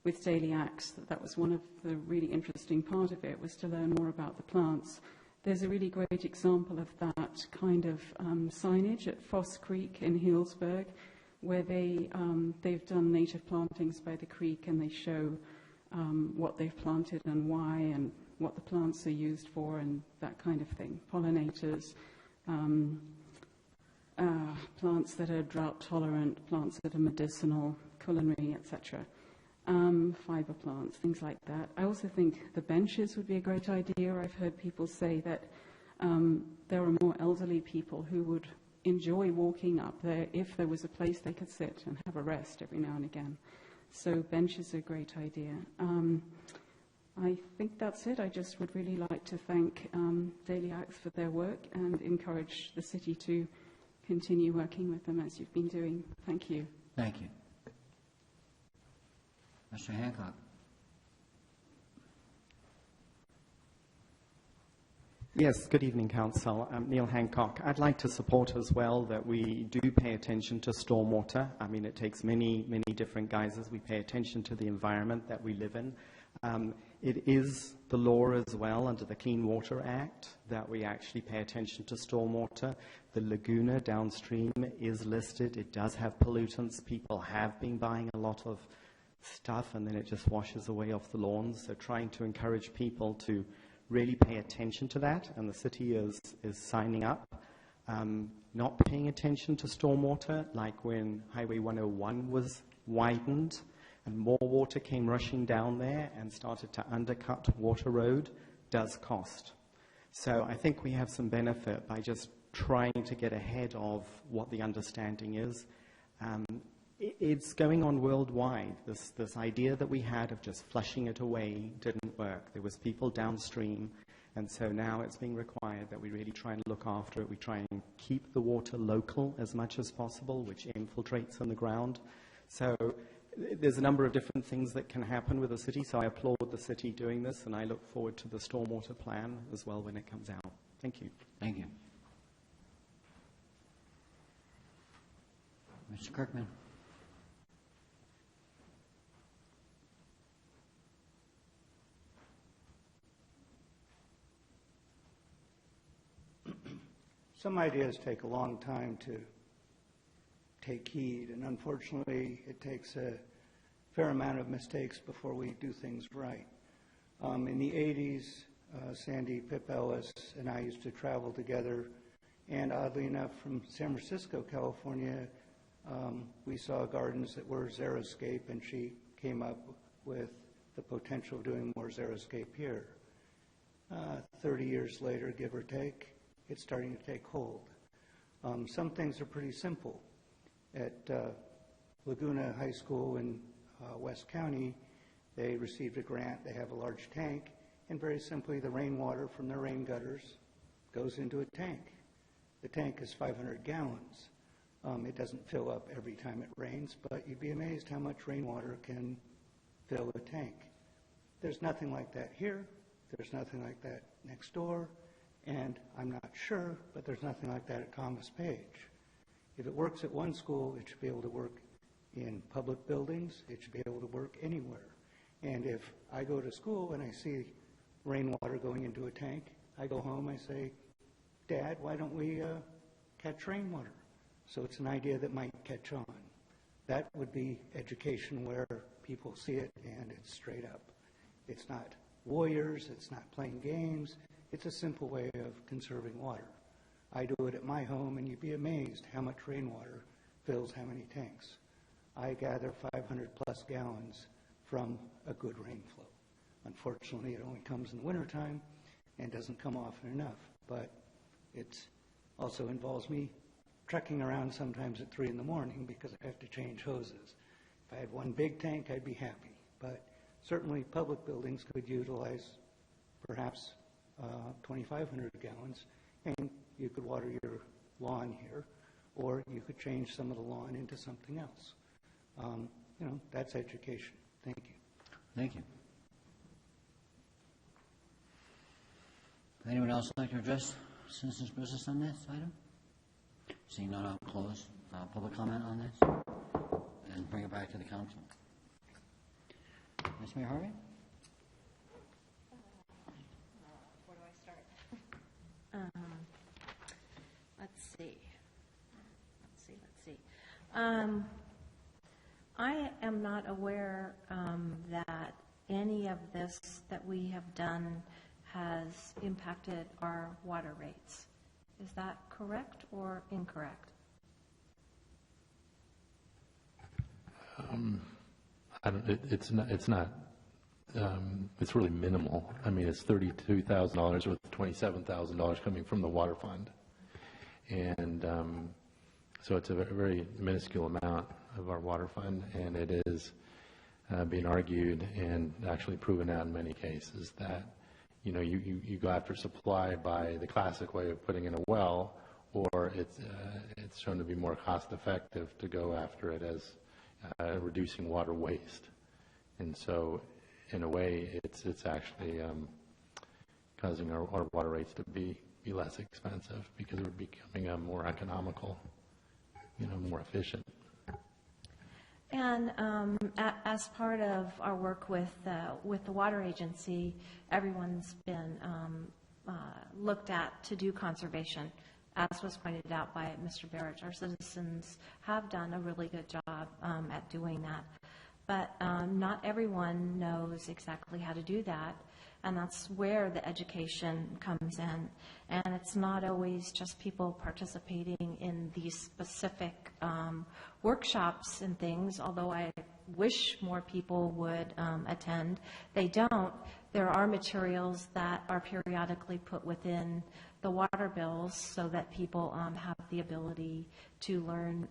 with Daily Acts, that was one of the really interesting part of it, was to learn more about the plants. There's a really great example of that kind of signage at Foss Creek in Healdsburg, where they've done native plantings by the creek, and they show what they've planted and why, and what the plants are used for, and that kind of thing. Pollinators, plants that are drought tolerant, plants that are medicinal, culinary, etc. Fiber plants, things like that. I also think the benches would be a great idea. I've heard people say that there are more elderly people who would enjoy walking up there if there was a place they could sit and have a rest every now and again. So benches are a great idea. I think that's it. I just would really like to thank Daily Acts for their work and encourage the city to continue working with them as you've been doing. Thank you. Thank you. Mr. Hancock. Yes, good evening, Council. I'm Neil Hancock. I'd like to support as well that we do pay attention to stormwater. I mean, it takes many, many different guises. We pay attention to the environment that we live in. It is the law as well under the Clean Water Act that we actually pay attention to stormwater. The Laguna downstream is listed. It does have pollutants. People have been buying a lot of stuff, and then it just washes away off the lawns. So trying to encourage people to really pay attention to that, and the city is signing up. Not paying attention to stormwater, like when Highway 101 was widened, and more water came rushing down there and started to undercut Water Road, does cost. So I think we have some benefit by just trying to get ahead of what the understanding is. It's going on worldwide. This idea that we had of just flushing it away didn't work. There was people downstream, and so now it's being required that we really try and look after it. We try and keep the water local as much as possible, which infiltrates on the ground. So there's a number of different things that can happen with the city, so I applaud the city doing this, and I look forward to the stormwater plan as well when it comes out. Thank you. Thank you. Mr. Kirkman. Some ideas take a long time to take heed, and unfortunately, it takes a fair amount of mistakes before we do things right. In the 80s, Sandy, Pip Ellis, and I used to travel together, and oddly enough, from San Francisco, California, we saw gardens that were xeriscape, and she came up with the potential of doing more xeriscape here. 30 years later, give or take, it's starting to take hold. Some things are pretty simple. At Laguna High School in West County, they received a grant. They have a large tank, and very simply, the rainwater from their rain gutters goes into a tank. The tank is 500 gallons. It doesn't fill up every time it rains, but you'd be amazed how much rainwater can fill a tank. There's nothing like that here. There's nothing like that next door. And I'm not sure, but there's nothing like that at Thomas Page. If it works at one school, it should be able to work in public buildings. It should be able to work anywhere. And if I go to school and I see rainwater going into a tank, I go home, I say, Dad, why don't we catch rainwater? So it's an idea that might catch on. That would be education where people see it and it's straight up. It's not warriors, it's not playing games. It's a simple way of conserving water. I do it at my home, and you'd be amazed how much rainwater fills how many tanks. I gather 500 plus gallons from a good rainflow. Unfortunately, it only comes in the wintertime and doesn't come often enough, but it also involves me trekking around sometimes at 3 in the morning because I have to change hoses. If I had one big tank, I'd be happy, but certainly public buildings could utilize perhaps 2,500 gallons, and you could water your lawn here, or you could change some of the lawn into something else. That's education. Thank you. Thank you. Anyone else like to address citizens' business on this item? Seeing none, I'll close public comment on this and bring it back to the council. Ms. Mayor Harvey? Where do I start? Let's see. I am not aware that any of this that we have done has impacted our water rates. Is that correct or incorrect? It's not. It's really minimal. I mean, it's $32,000 with $27,000 coming from the water fund, and so it's a very minuscule amount of our water fund, and it is being argued and actually proven out in many cases that you go after supply by the classic way of putting in a well, or it's shown to be more cost effective to go after it as reducing water waste. And so in a way it's actually causing our water rates to be less expensive because we're becoming more economical, more efficient. And as part of our work with the water agency, everyone's been looked at to do conservation. As was pointed out by Mr. Barrett, our citizens have done a really good job at doing that. But not everyone knows exactly how to do that, and that's where the education comes in. And it's not always just people participating in these specific workshops and things, although I wish more people would attend. They don't. There are materials that are periodically put within the water bills so that people have the ability to learn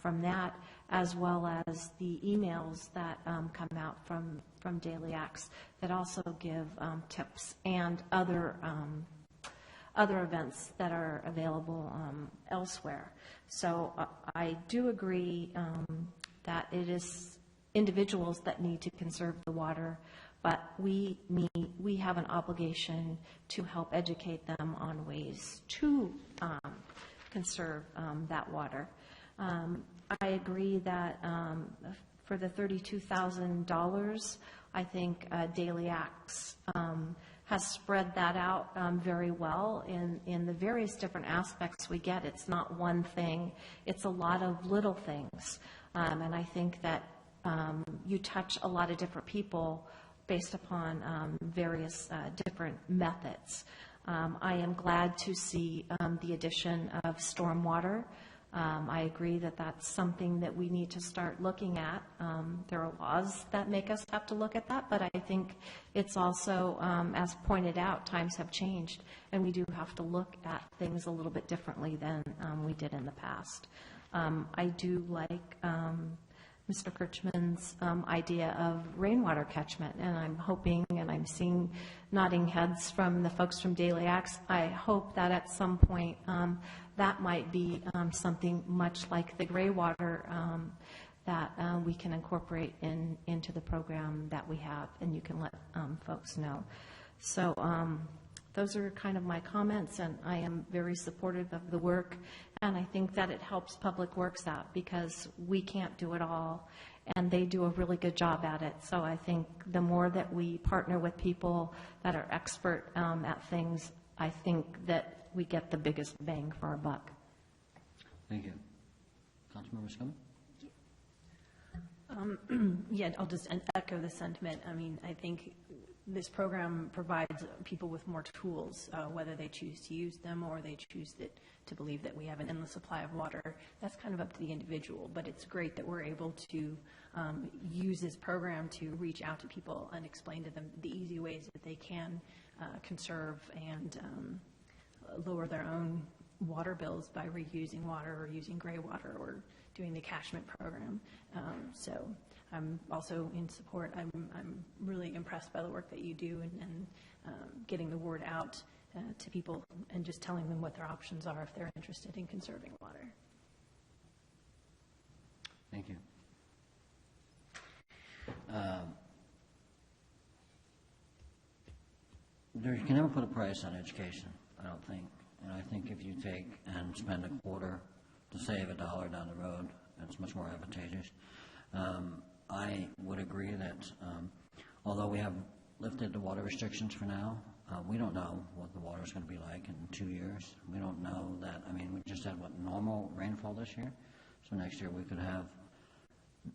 from that, as well as the emails that come out from Daily Acts that also give tips and other events that are available elsewhere. So I do agree that it is individuals that need to conserve the water, but we have an obligation to help educate them on ways to conserve that water. I agree that for the $32,000, I think Daily Acts has spread that out very well in the various different aspects we get. It's not one thing, it's a lot of little things. And I think that you touch a lot of different people based upon various different methods. I am glad to see the addition of stormwater. I agree that that's something that we need to start looking at. There are laws that make us have to look at that, but I think it's also, as pointed out, times have changed, and we do have to look at things a little bit differently than we did in the past. I do like Mr. Kirchman's idea of rainwater catchment, and I'm hoping, and I'm seeing nodding heads from the folks from Daily Acts, I hope that at some point that might be something much like the gray water that we can incorporate into the program that we have, and you can let folks know. So those are kind of my comments, and I am very supportive of the work, and I think that it helps Public Works out because we can't do it all, and they do a really good job at it. So I think the more that we partner with people that are expert at things, I think that we get the biggest bang for our buck. Thank you. Councilmember Scumming? Yeah, I'll just echo the sentiment. I mean, I think this program provides people with more tools, whether they choose to use them or they choose to believe that we have an endless supply of water. That's kind of up to the individual, but it's great that we're able to use this program to reach out to people and explain to them the easy ways that they can conserve and lower their own water bills by reusing water or using gray water or doing the catchment program. So I'm also in support. I'm really impressed by the work that you do and getting the word out to people and just telling them what their options are if they're interested in conserving water. Thank you. You can never put a price on education, I don't think. And I think if you take and spend a quarter to save $1 down the road, it's much more advantageous. I would agree that although we have lifted the water restrictions for now, we don't know what the water is going to be like in 2 years. We don't know that. I mean, we just had normal rainfall this year. So next year we could have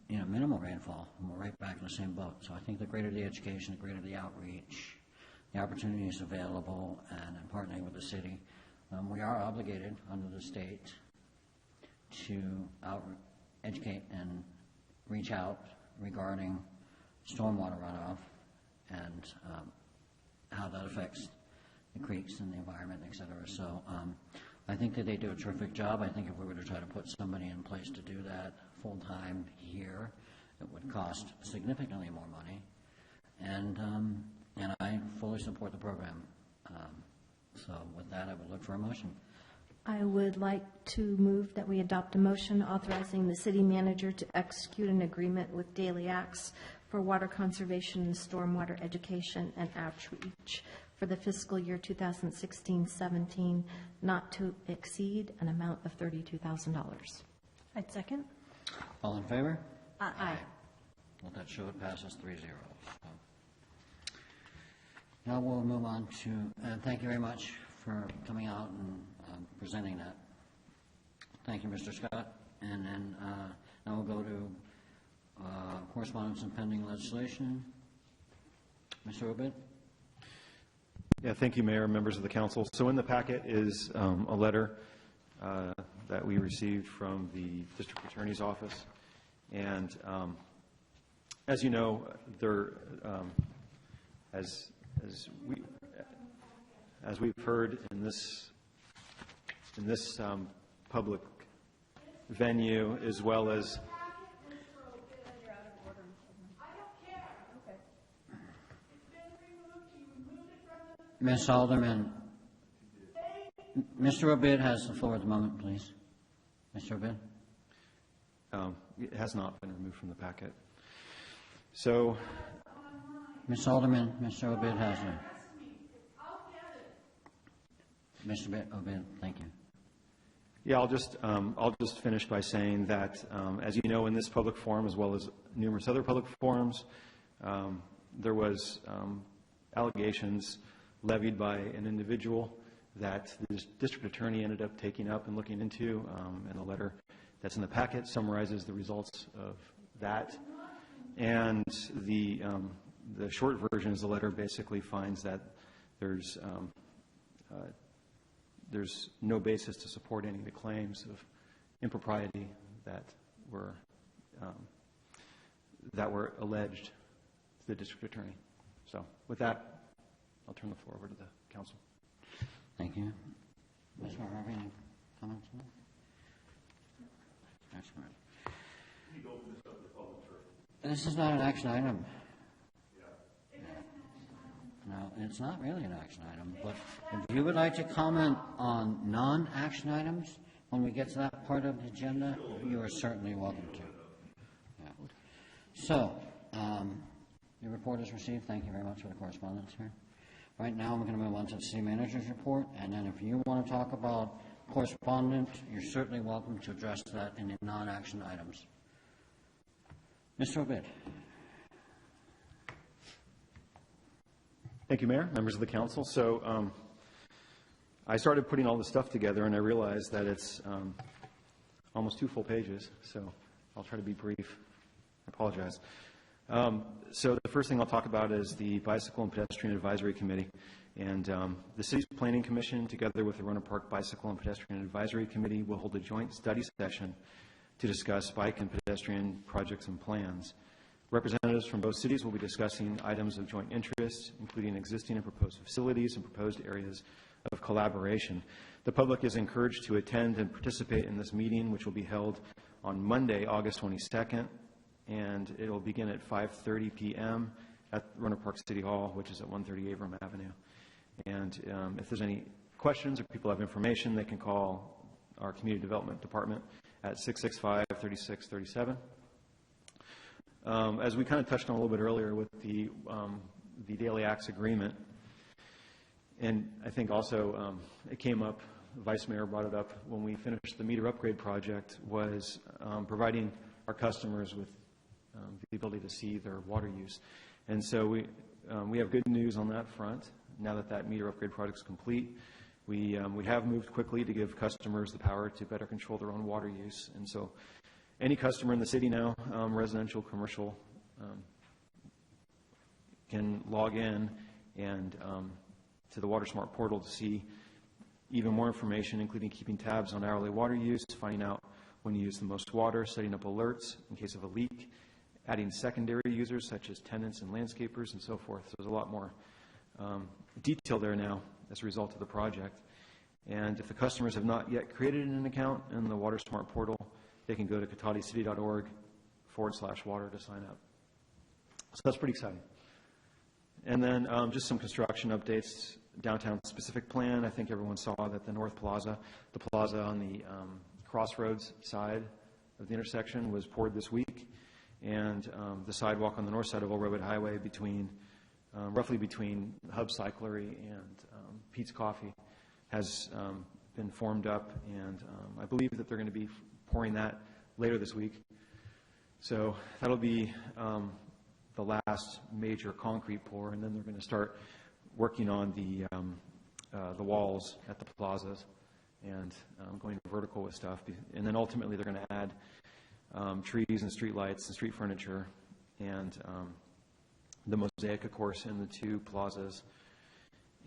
minimal rainfall, and we're right back in the same boat. So I think the greater the education, the greater the outreach, the opportunities available, and in partnering with the city, we are obligated under the state to educate and reach out regarding stormwater runoff and how that affects the creeks and the environment, et cetera. So I think that they do a terrific job. I think if we were to try to put somebody in place to do that full-time here, it would cost significantly more money. And I fully support the program. So with that, I would look for a motion. I would like to move that we adopt a motion authorizing the city manager to execute an agreement with Daily Acts for water conservation and stormwater education and outreach for the fiscal year 2016-17, not to exceed an amount of $32,000. I'd second. All in favor? Aye. Let that show it passes 3-0. So now we'll move on to, thank you very much for coming out and presenting that. Thank you, Mr. Scott. And then now we'll go to correspondence and pending legislation. Mr. Obid? Yeah, thank you, Mayor, members of the council. So in the packet is a letter that we received from the district attorney's office, and As you know, there, as we've heard in this public venue, as well as Ms. Alderman, Mr. Obid has the floor at the moment, please. Mr. Obid? It has not been removed from the packet. So, Ms. Alderman, Mr. Obid has it. Mr. Obid, thank you. yeah, I'll just finish by saying that, as you know, in this public forum, as well as numerous other public forums, there was allegations levied by an individual that the district attorney ended up taking up and looking into, and the letter that's in the packet summarizes the results of that. And the short version is the letter basically finds that there's no basis to support any of the claims of impropriety that were alleged to the district attorney. So with that, I'll turn the floor over to the council. Thank you. Ms. Harvey, any comments on that? That's right. This is not an action item. No, it's not really an action item, but if you would like to comment on non-action items when we get to that part of the agenda, you are certainly welcome to. Yeah. So, your report is received. Thank you very much for the correspondence here. Right now, we're going to move on to the city manager's report, and then if you want to talk about correspondence, you're certainly welcome to address that in the non-action items. Mr. Obid. Thank you, Mayor, members of the council. So I started putting all this stuff together, and I realized that it's almost 2 full pages, so I'll try to be brief. I apologize. So the first thing I'll talk about is the Bicycle and Pedestrian Advisory Committee. And the City's Planning Commission, together with the Rohnert Park Bicycle and Pedestrian Advisory Committee, will hold a joint study session to discuss bike and pedestrian projects and plans. Representatives from both cities will be discussing items of joint interest, including existing and proposed facilities and proposed areas of collaboration. The public is encouraged to attend and participate in this meeting, which will be held on Monday, August 22nd, and it will begin at 5:30 p.m. at Rohnert Park City Hall, which is at 130 Avram Avenue. And if there's any questions or people have information, they can call our Community Development Department at 665-3637. As we kind of touched on a little bit earlier with the Daily Acts agreement, and I think also it came up, the Vice Mayor brought it up when we finished the meter upgrade project, was providing our customers with the ability to see their water use. And so we have good news on that front. Now that that meter upgrade project is complete, we have moved quickly to give customers the power to better control their own water use. And so any customer in the city now, residential, commercial, can log in and to the WaterSmart portal to see even more information, including keeping tabs on hourly water use, finding out when you use the most water, setting up alerts in case of a leak, adding secondary users such as tenants and landscapers and so forth. So there's a lot more detail there now as a result of the project. And if the customers have not yet created an account in the WaterSmart portal, they can go to cotadicity.org/water to sign up. So that's pretty exciting. And then just some construction updates, downtown specific plan. I think everyone saw that the North Plaza, the plaza on the crossroads side of the intersection, was poured this week. And the sidewalk on the north side of Old Redwood Highway roughly between Hub Cyclery and Pete's Coffee has been formed up. And I believe that they're going to be pouring that later this week. So that'll be the last major concrete pour, and then they're going to start working on the walls at the plazas and going vertical with stuff. And then ultimately they're going to add trees and street lights and street furniture and the mosaic, of course, in the 2 plazas,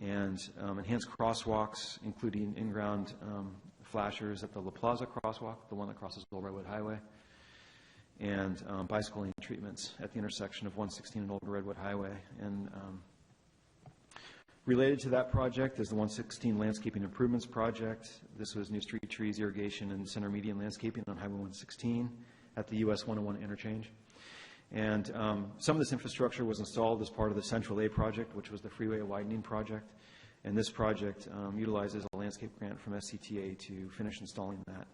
and enhanced crosswalks, including in-ground flashers at the La Plaza crosswalk, the one that crosses Old Redwood Highway. and bicycle lane treatments at the intersection of 116 and Old Redwood Highway. And related to that project is the 116 Landscaping Improvements Project. This was new street trees, irrigation, and center median landscaping on Highway 116 at the US 101 interchange. And some of this infrastructure was installed as part of the Central A project, which was the freeway widening project. And this project utilizes a landscape grant from SCTA to finish installing that,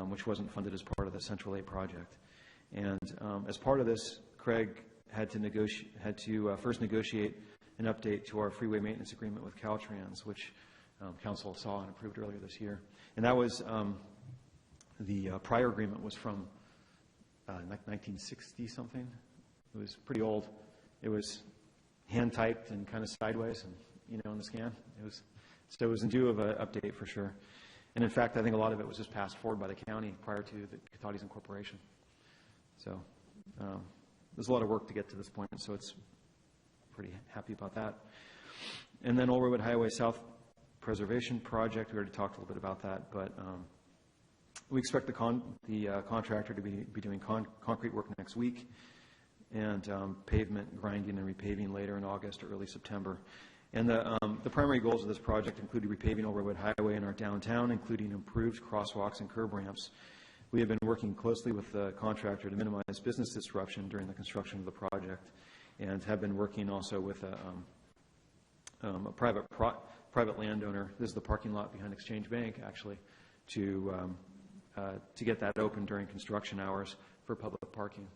which wasn't funded as part of the Central A project. And as part of this, Craig had to first negotiate an update to our freeway maintenance agreement with Caltrans, which Council saw and approved earlier this year. And that was, the prior agreement was from like 1960-something. It was pretty old. It was hand-typed and kind of sideways, and in the scan. So it was in due of an update for sure. And in fact, I think a lot of it was just passed forward by the county prior to the Cotati's incorporation. So there's a lot of work to get to this point, so it's pretty happy about that. And then Old Redwood Highway South Preservation Project, we already talked a little bit about that, but we expect the contractor to be doing concrete work next week, and pavement grinding and repaving later in August or early September. And the primary goals of this project included repaving Old Redwood Highway in our downtown, including improved crosswalks and curb ramps. We have been working closely with the contractor to minimize business disruption during the construction of the project, and have been working also with a private landowner. This is the parking lot behind Exchange Bank, actually, to get that open during construction hours for public parking,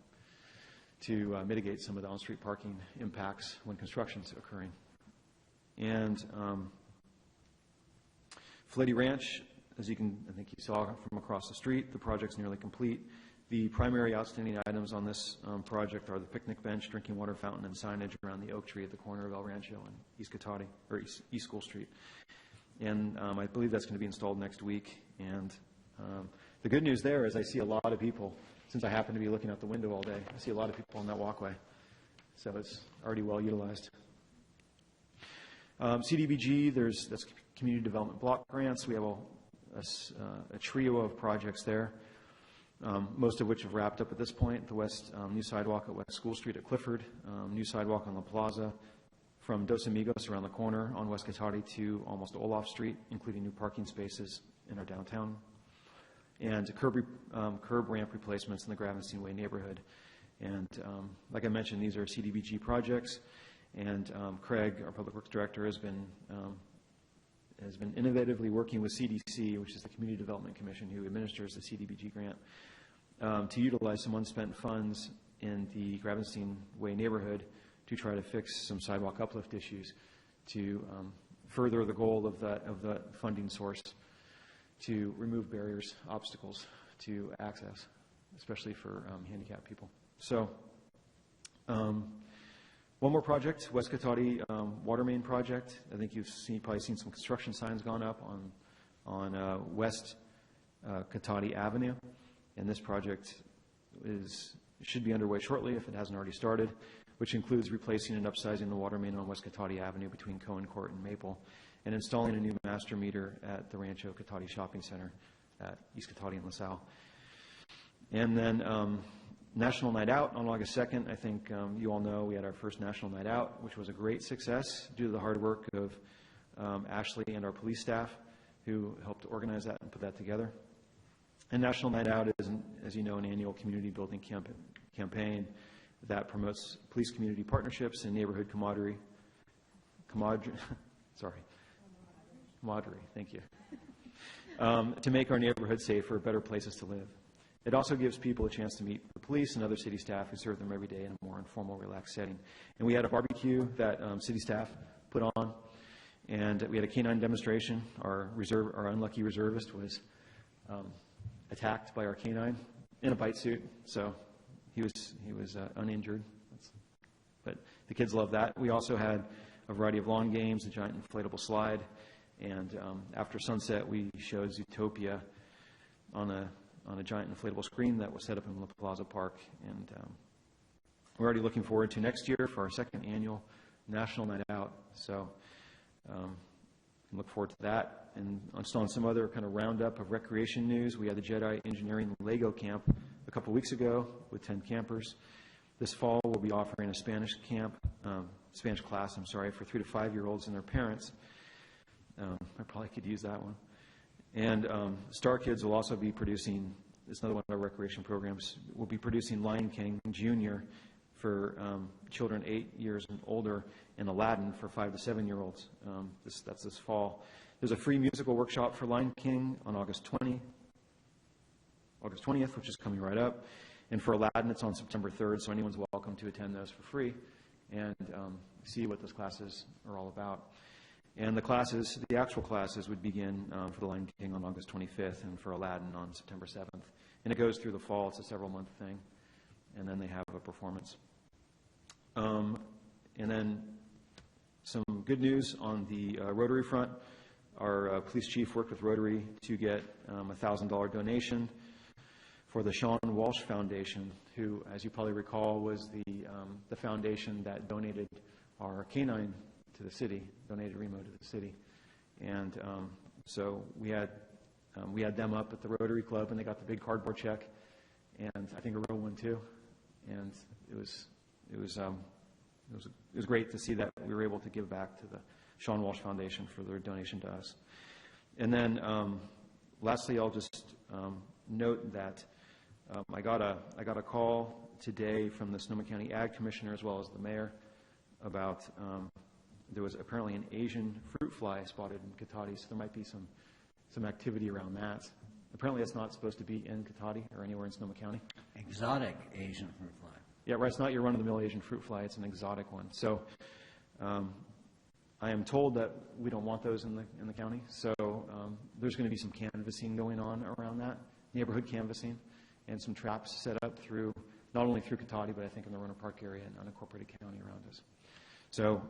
to mitigate some of the on-street parking impacts when construction's occurring. And Fleddy Ranch, I think you saw from across the street, the project's nearly complete. The primary outstanding items on this project are the picnic bench, drinking water fountain, and signage around the oak tree at the corner of El Rancho and East Cotati, or East School Street. And I believe that's going to be installed next week. And the good news there is I see a lot of people, since I happen to be looking out the window all day, I see a lot of people on that walkway. So it's already well utilized. CDBG, that's Community Development Block Grants. We have a trio of projects there, most of which have wrapped up at this point. The new sidewalk at West School Street at Clifford, new sidewalk on La Plaza from Dos Amigos around the corner on West Cotati to almost Olaf Street, including new parking spaces in our downtown, and curb ramp replacements in the Gravenstein Way neighborhood. And like I mentioned, these are CDBG projects. And Craig, our Public Works Director, has been innovatively working with CDC, which is the Community Development Commission, who administers the CDBG grant, to utilize some unspent funds in the Gravenstein Way neighborhood to try to fix some sidewalk uplift issues, to further the goal of the funding source, to remove barriers, obstacles to access, especially for handicapped people. So. One more project, West Cotati water main project. I think you've probably seen some construction signs gone up on West Cotati Avenue, and this project should be underway shortly if it hasn't already started, which includes replacing and upsizing the water main on West Cotati Avenue between Cohen Court and Maple, and installing a new master meter at the Rancho Cotati Shopping Center at East Cotati and LaSalle. And then National Night Out on August 2nd. I think you all know we had our first National Night Out, which was a great success due to the hard work of Ashley and our police staff who helped organize that and put that together. And National Night Out is, as you know, an annual community building campaign that promotes police community partnerships and neighborhood camaraderie. Thank you. To make our neighborhood safer, better places to live. It also gives people a chance to meet the police and other city staff who serve them every day in a more informal, relaxed setting. And we had a barbecue that city staff put on, and we had a canine demonstration. Our unlucky reservist was attacked by our canine in a bite suit, so he was uninjured. But the kids loved that. We also had a variety of lawn games, a giant inflatable slide, and after sunset, we showed Zootopia on a giant inflatable screen that was set up in La Plaza Park. And we're already looking forward to next year for our second annual National Night Out. So look forward to that. And on some other kind of roundup of recreation news, we had the Jedi Engineering Lego Camp a couple weeks ago with 10 campers. This fall, we'll be offering a Spanish class, for 3 to 5-year-olds and their parents. I probably could use that one. And Star Kids will also be producing, it's another one of our recreation programs, we'll be producing Lion King Jr. for children 8 years and older, and Aladdin for 5 to 7-year-olds. That's this fall. There's a free musical workshop for Lion King on August 20th, which is coming right up. And for Aladdin, it's on September 3rd, so anyone's welcome to attend those for free and see what those classes are all about. And the actual classes would begin for the Lion King on August 25th and for Aladdin on September 7th. And it goes through the fall. It's a several-month thing. And then they have a performance. And then some good news on the Rotary front. Our police chief worked with Rotary to get a $1,000 donation for the Sean Walsh Foundation, who, as you probably recall, was the foundation that donated our canine to the city, donated Remo to the city. And so we had them up at the Rotary Club, and they got the big cardboard check, and I think a real one too. And it was great to see that we were able to give back to the Sean Walsh Foundation for their donation to us. And then lastly, I'll just note that I got a call today from the Sonoma County Ag Commissioner as well as the mayor about there was apparently an Asian fruit fly spotted in Cotati, so there might be some activity around that. Apparently it's not supposed to be in Cotati or anywhere in Sonoma County. Exotic Asian fruit fly. Yeah, right. It's not your run-of-the-mill Asian fruit fly. It's an exotic one. So I am told that we don't want those in the county. So there's going to be some canvassing going on around that, neighborhood canvassing, and some traps set up not only through Cotati, but I think in the Rohnert Park area and unincorporated county around us. So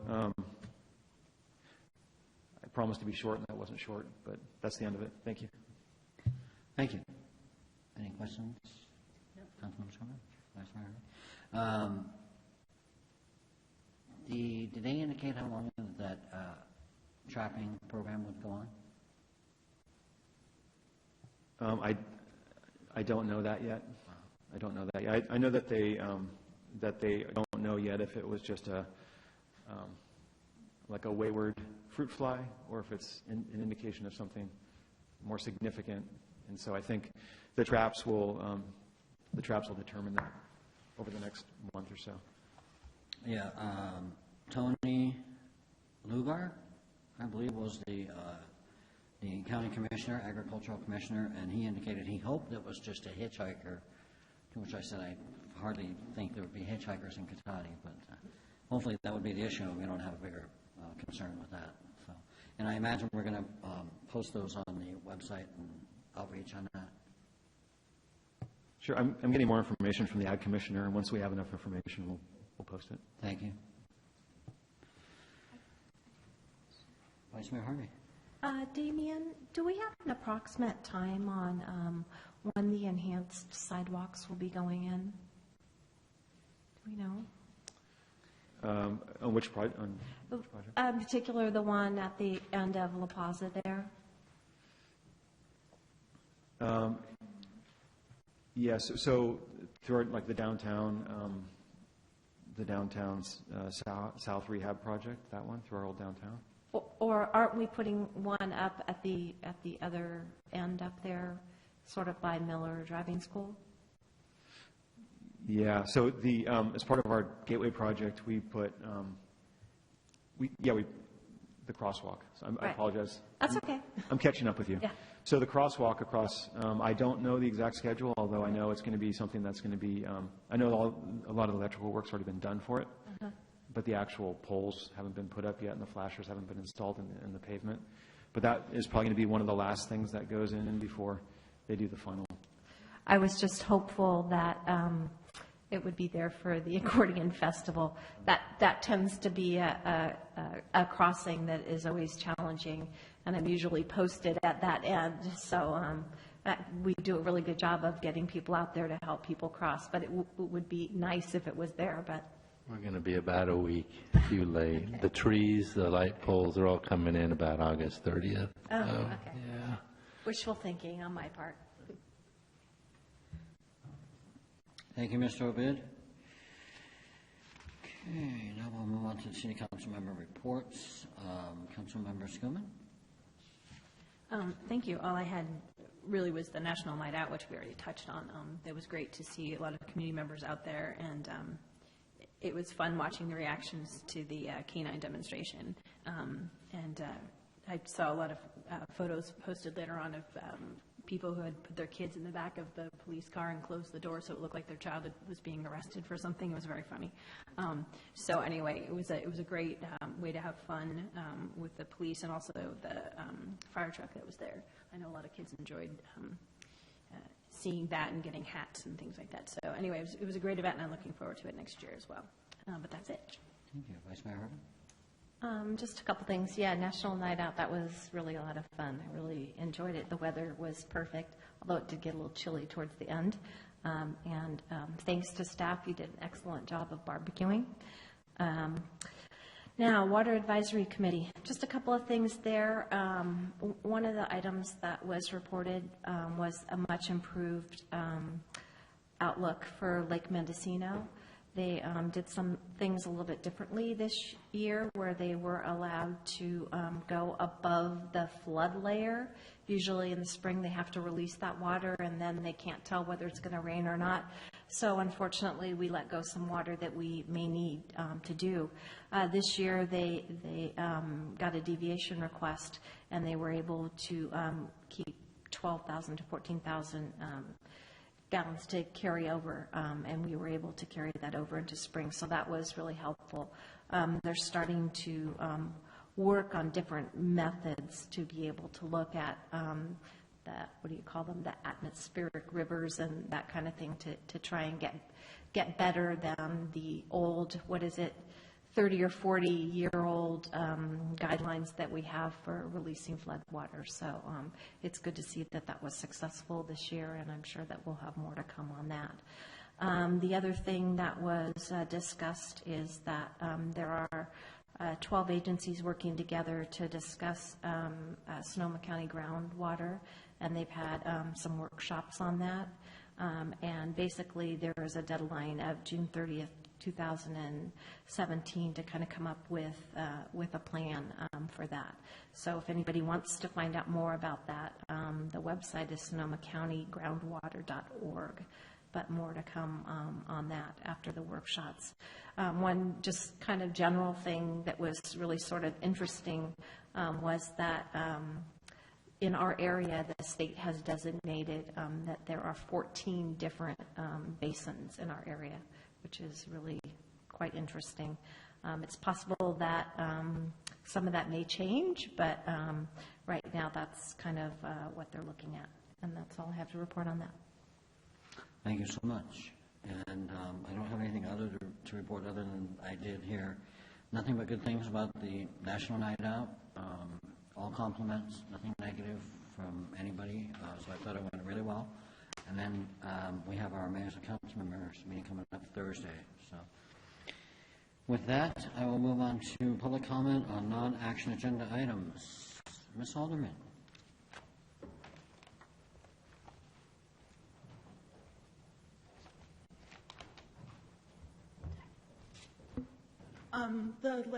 I promised to be short, and that wasn't short, but that's the end of it. Thank you. Thank you. Any questions? No. Councilman Sherman? Vice Mayor? Did they indicate how long that trapping program would go on? I don't know that yet. I don't know that yet. I know that they don't know yet if it was just like a wayward fruit fly or if it's an indication of something more significant. And so I think the traps will determine that over the next month or so. Yeah, Tony Lugar, I believe, was the county commissioner, agricultural commissioner, and he indicated he hoped it was just a hitchhiker, to which I said I hardly think there would be hitchhikers in Cotati, but hopefully that would be the issue, and we don't have a bigger concern with that. So, and I imagine we're going to post those on the website and outreach on that. Sure. I'm getting more information from the Ag Commissioner, and once we have enough information, we'll post it. Thank you. Vice Mayor Harvey. Damien, do we have an approximate time on when the enhanced sidewalks will be going in? Do we know? On which project? In particular, the one at the end of La Plaza there? Yes. So through the downtown's South Rehab project, that one, through our old downtown. Or aren't we putting one up at the other end up there, sort of by Miller Driving School? Yeah. So as part of our Gateway project, we put the crosswalk. So I apologize. That's okay. I'm catching up with you. Yeah. So the crosswalk across, I don't know the exact schedule, although I know it's going to be something that's going to be, I know a lot of the electrical work's already been done for it, but the actual poles haven't been put up yet and the flashers haven't been installed in the pavement. But that is probably going to be one of the last things that goes in before they do the final. I was just hopeful that it would be there for the accordion festival. That tends to be a crossing that is always challenging, and I'm usually posted at that end. So we do a really good job of getting people out there to help people cross. But it would be nice if it was there. But we're going to be about a week too late. Okay. The trees, the light poles are all coming in about August 30th. Oh, okay. Yeah. Wishful thinking on my part. Thank you, Mr. Obid. Okay, now we'll move on to the city council member reports. Councilmember Schoeman? Thank you. All I had really was the National Night Out, which we already touched on. It was great to see a lot of community members out there, and it was fun watching the reactions to the canine demonstration. I saw a lot of photos posted later on of people who had put their kids in the back of the police car and closed the door so it looked like their child was being arrested for something. It was very funny. So anyway, it was a great way to have fun with the police and also the fire truck that was there. I know a lot of kids enjoyed seeing that and getting hats and things like that. So anyway, it was a great event, and I'm looking forward to it next year as well. But that's it. Thank you. Vice Mayor Urban? Just a couple things. Yeah, National Night Out, that was really a lot of fun. I really enjoyed it. The weather was perfect, although it did get a little chilly towards the end. Thanks to staff, you did an excellent job of barbecuing. Now, Water Advisory Committee, just a couple of things there. One of the items that was reported was a much improved outlook for Lake Mendocino. They did some things a little bit differently this year where they were allowed to go above the flood layer. Usually in the spring they have to release that water and then they can't tell whether it's going to rain or not. So unfortunately we let go some water that we may need to do. This year they got a deviation request and they were able to keep 12,000 to 14,000 gallons to carry over, and we were able to carry that over into spring, so that was really helpful. They're starting to work on different methods to be able to look at the atmospheric rivers and that kind of thing to try and get better than the old, 30 or 40-year-old guidelines that we have for releasing flood water. So it's good to see that was successful this year, and I'm sure that we'll have more to come on that. The other thing that was discussed is that there are 12 agencies working together to discuss Sonoma County groundwater, and they've had some workshops on that. And basically there is a deadline of June 30th, 2017 to kind of come up with a plan for that. So if anybody wants to find out more about that, the website is sonomacountygroundwater.org, but more to come on that after the workshops. One just kind of general thing that was really sort of interesting was that in our area, the state has designated that there are 14 different basins in our area, which is really quite interesting. It's possible that some of that may change, but right now that's kind of what they're looking at. And that's all I have to report on that. Thank you so much. And I don't have anything other to report other than I did hear nothing but good things about the National Night Out. All compliments, nothing negative from anybody. So I thought it went really well. And then we have our mayors and council members meeting coming up Thursday. So with that, I will move on to public comment on non-action agenda items. Ms. Alderman.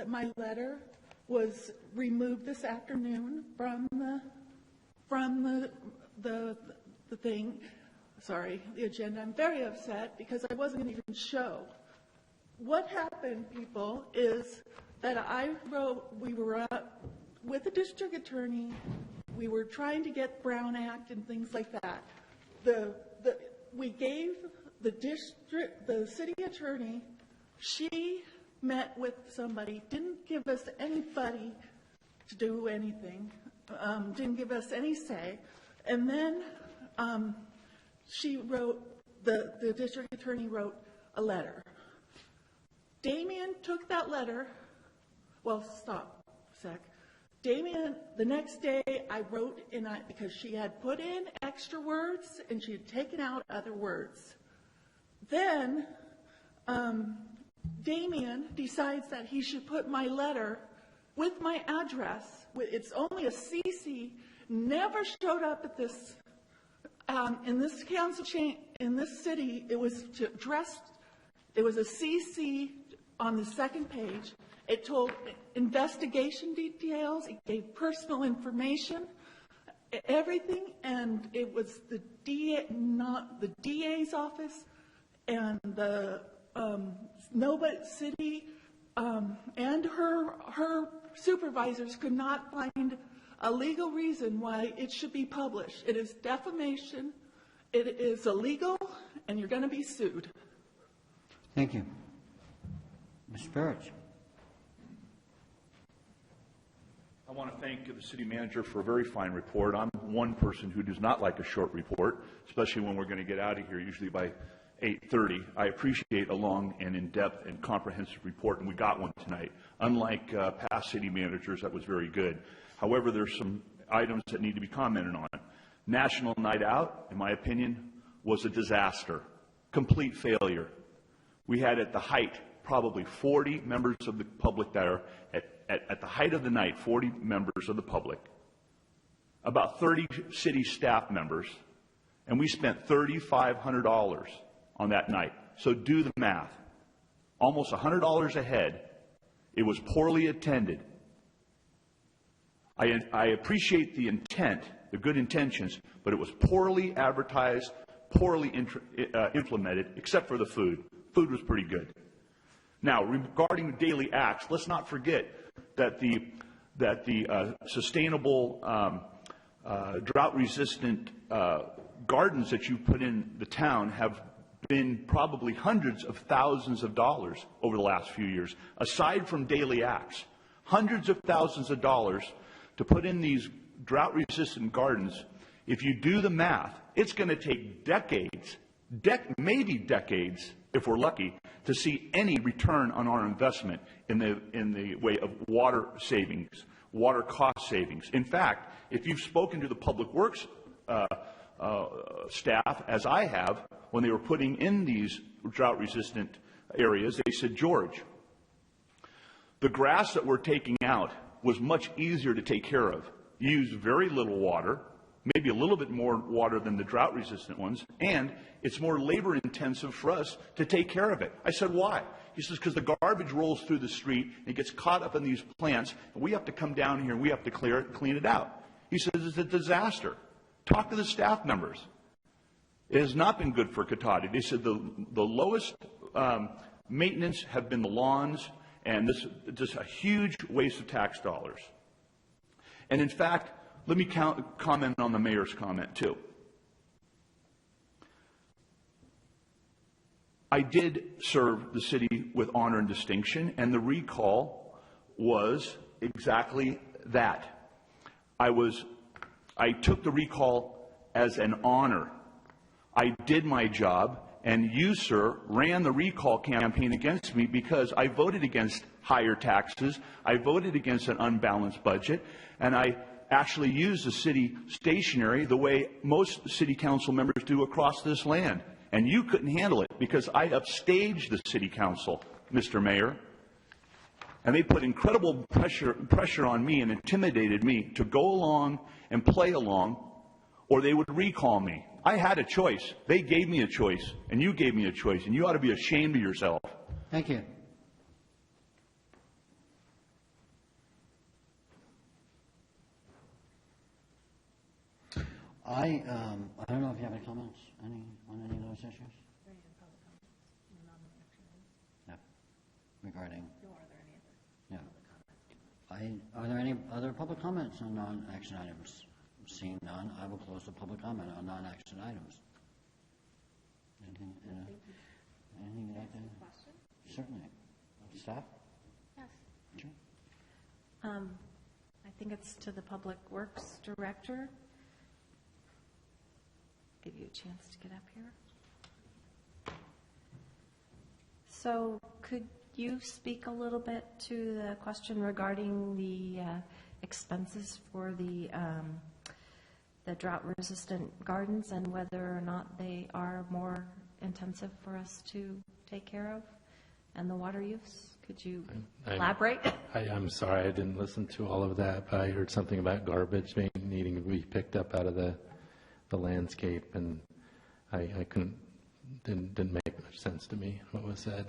My letter was removed this afternoon from the thing. Sorry, the agenda. I'm very upset because I wasn't going to even show. What happened, people, is that we were with the district attorney, we were trying to get Brown Act and things like that. We gave the city attorney, she met with somebody, didn't give us anybody to do anything, didn't give us any say, and then she wrote, the district attorney wrote a letter. Damien took that letter, well, stop a sec. Damien, the next day I wrote in, because she had put in extra words and she had taken out other words. Then Damien decides that he should put my letter with my address. It's only a CC, never showed up at this In this council in this city, it was it was a CC on the second page. It told investigation details, it gave personal information, everything, and it was the not the DA's office and the Noba City and her supervisors could not find a legal reason why it should be published. It is defamation, it is illegal, and you're going to be sued. Thank you. Ms. Burridge. I want to thank the city manager for a very fine report. I'm one person who does not like a short report, especially when we're going to get out of here, usually by 8:30. I appreciate a long and in-depth and comprehensive report, and we got one tonight. Unlike past city managers, that was very good. However, there's some items that need to be commented on. National Night Out, in my opinion, was a disaster, complete failure. We had at the height probably 40 members of the public that are at the height of the night, 40 members of the public, about 30 city staff members, and we spent $3,500 on that night. So do the math. Almost $100 a head. It was poorly attended. I appreciate the intent, the good intentions, but it was poorly advertised, poorly implemented, except for the food. Food was pretty good. Now, regarding daily acts, let's not forget that the sustainable drought-resistant gardens that you put in the town have been probably hundreds of thousands of dollars over the last few years, aside from daily acts. Hundreds of thousands of dollars to put in these drought-resistant gardens. If you do the math, it's going to take decades, maybe decades, if we're lucky, to see any return on our investment in the way of water savings, water cost savings. In fact, if you've spoken to the Public Works staff, as I have, when they were putting in these drought-resistant areas, they said, George, the grass that we're taking out was much easier to take care of. You use very little water, maybe a little bit more water than the drought-resistant ones, and it's more labor-intensive for us to take care of it. I said, why? He says, because the garbage rolls through the street, and it gets caught up in these plants, and we have to come down here and we have to clear it and clean it out. He says, it's a disaster. Talk to the staff members. It has not been good for Cotati. They said the lowest maintenance have been the lawns, and this is just a huge waste of tax dollars. And in fact, let me comment on the mayor's comment too. I did serve the city with honor and distinction, and the recall was exactly that. I took the recall as an honor. I did my job, and you, sir, ran the recall campaign against me because I voted against higher taxes, I voted against an unbalanced budget, and I actually used the city stationery the way most city council members do across this land. And you couldn't handle it because I upstaged the city council, Mr. Mayor. And they put incredible pressure on me and intimidated me to go along and play along, or they would recall me. I had a choice. They gave me a choice, and you gave me a choice, and you ought to be ashamed of yourself. Thank you. I don't know if you have any comments on any of those issues? No. Regarding? No. Are there any other public comments on non-action items? Seeing none, I will close the public comment on non-action items. Anything you'd like to? Certainly. Staff? Yes. Sure. I think it's to the Public Works Director. Give you a chance to get up here. So could you speak a little bit to the question regarding the expenses for the drought-resistant gardens and whether or not they are more intensive for us to take care of, and the water use? Could you elaborate? I'm sorry, I didn't listen to all of that, but I heard something about garbage needing to be picked up out of the the landscape, and I didn't make much sense to me what was said.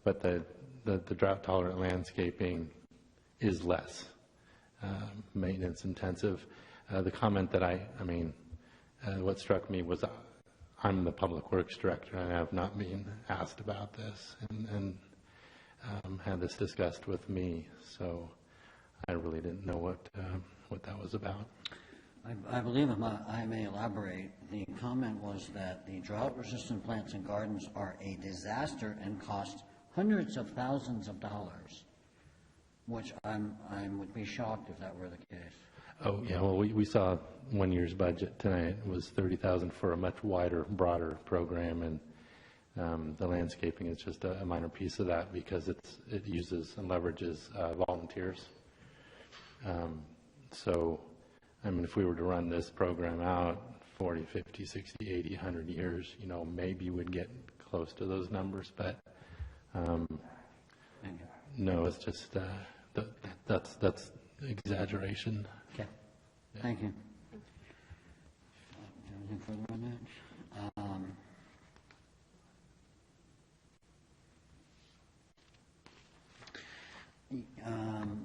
But the drought-tolerant landscaping is less maintenance intensive. The comment that what struck me was I'm the Public Works Director and I have not been asked about this and had this discussed with me, so I really didn't know what that was about. I believe, if I may elaborate, the comment was that the drought-resistant plants and gardens are a disaster and cost hundreds of thousands of dollars, which I would be shocked if that were the case. Oh, yeah, well, we saw one year's budget tonight. It was $30,000 for a much wider, broader program, and the landscaping is just a minor piece of that because it uses and leverages volunteers. So, if we were to run this program out 40, 50, 60, 80, 100 years, maybe we'd get close to those numbers, but no, it's just that's exaggeration. Okay. Yeah. Thank you. Anything further on that?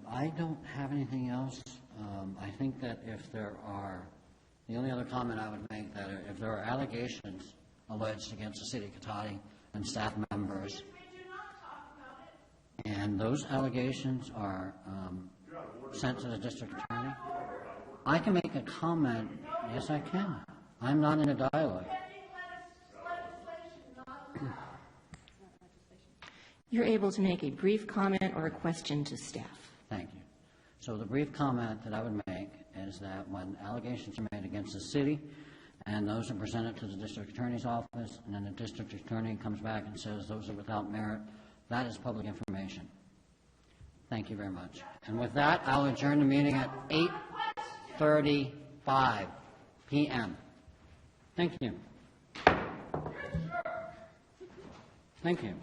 I don't have anything else. I think that if there are, the only other comment I would make, that if there are allegations alleged against the city of Cotati and staff members, and those allegations are sent to the district attorney, I can make a comment. Yes, I can. I'm not in a dialogue. You're able to make a brief comment or a question to staff. Thank you. So the brief comment that I would make is that when allegations are made against the city and those are presented to the district attorney's office and then the district attorney comes back and says those are without merit, that is public information. Thank you very much. And with that, I'll adjourn the meeting at 8:35 p.m. Thank you. Thank you.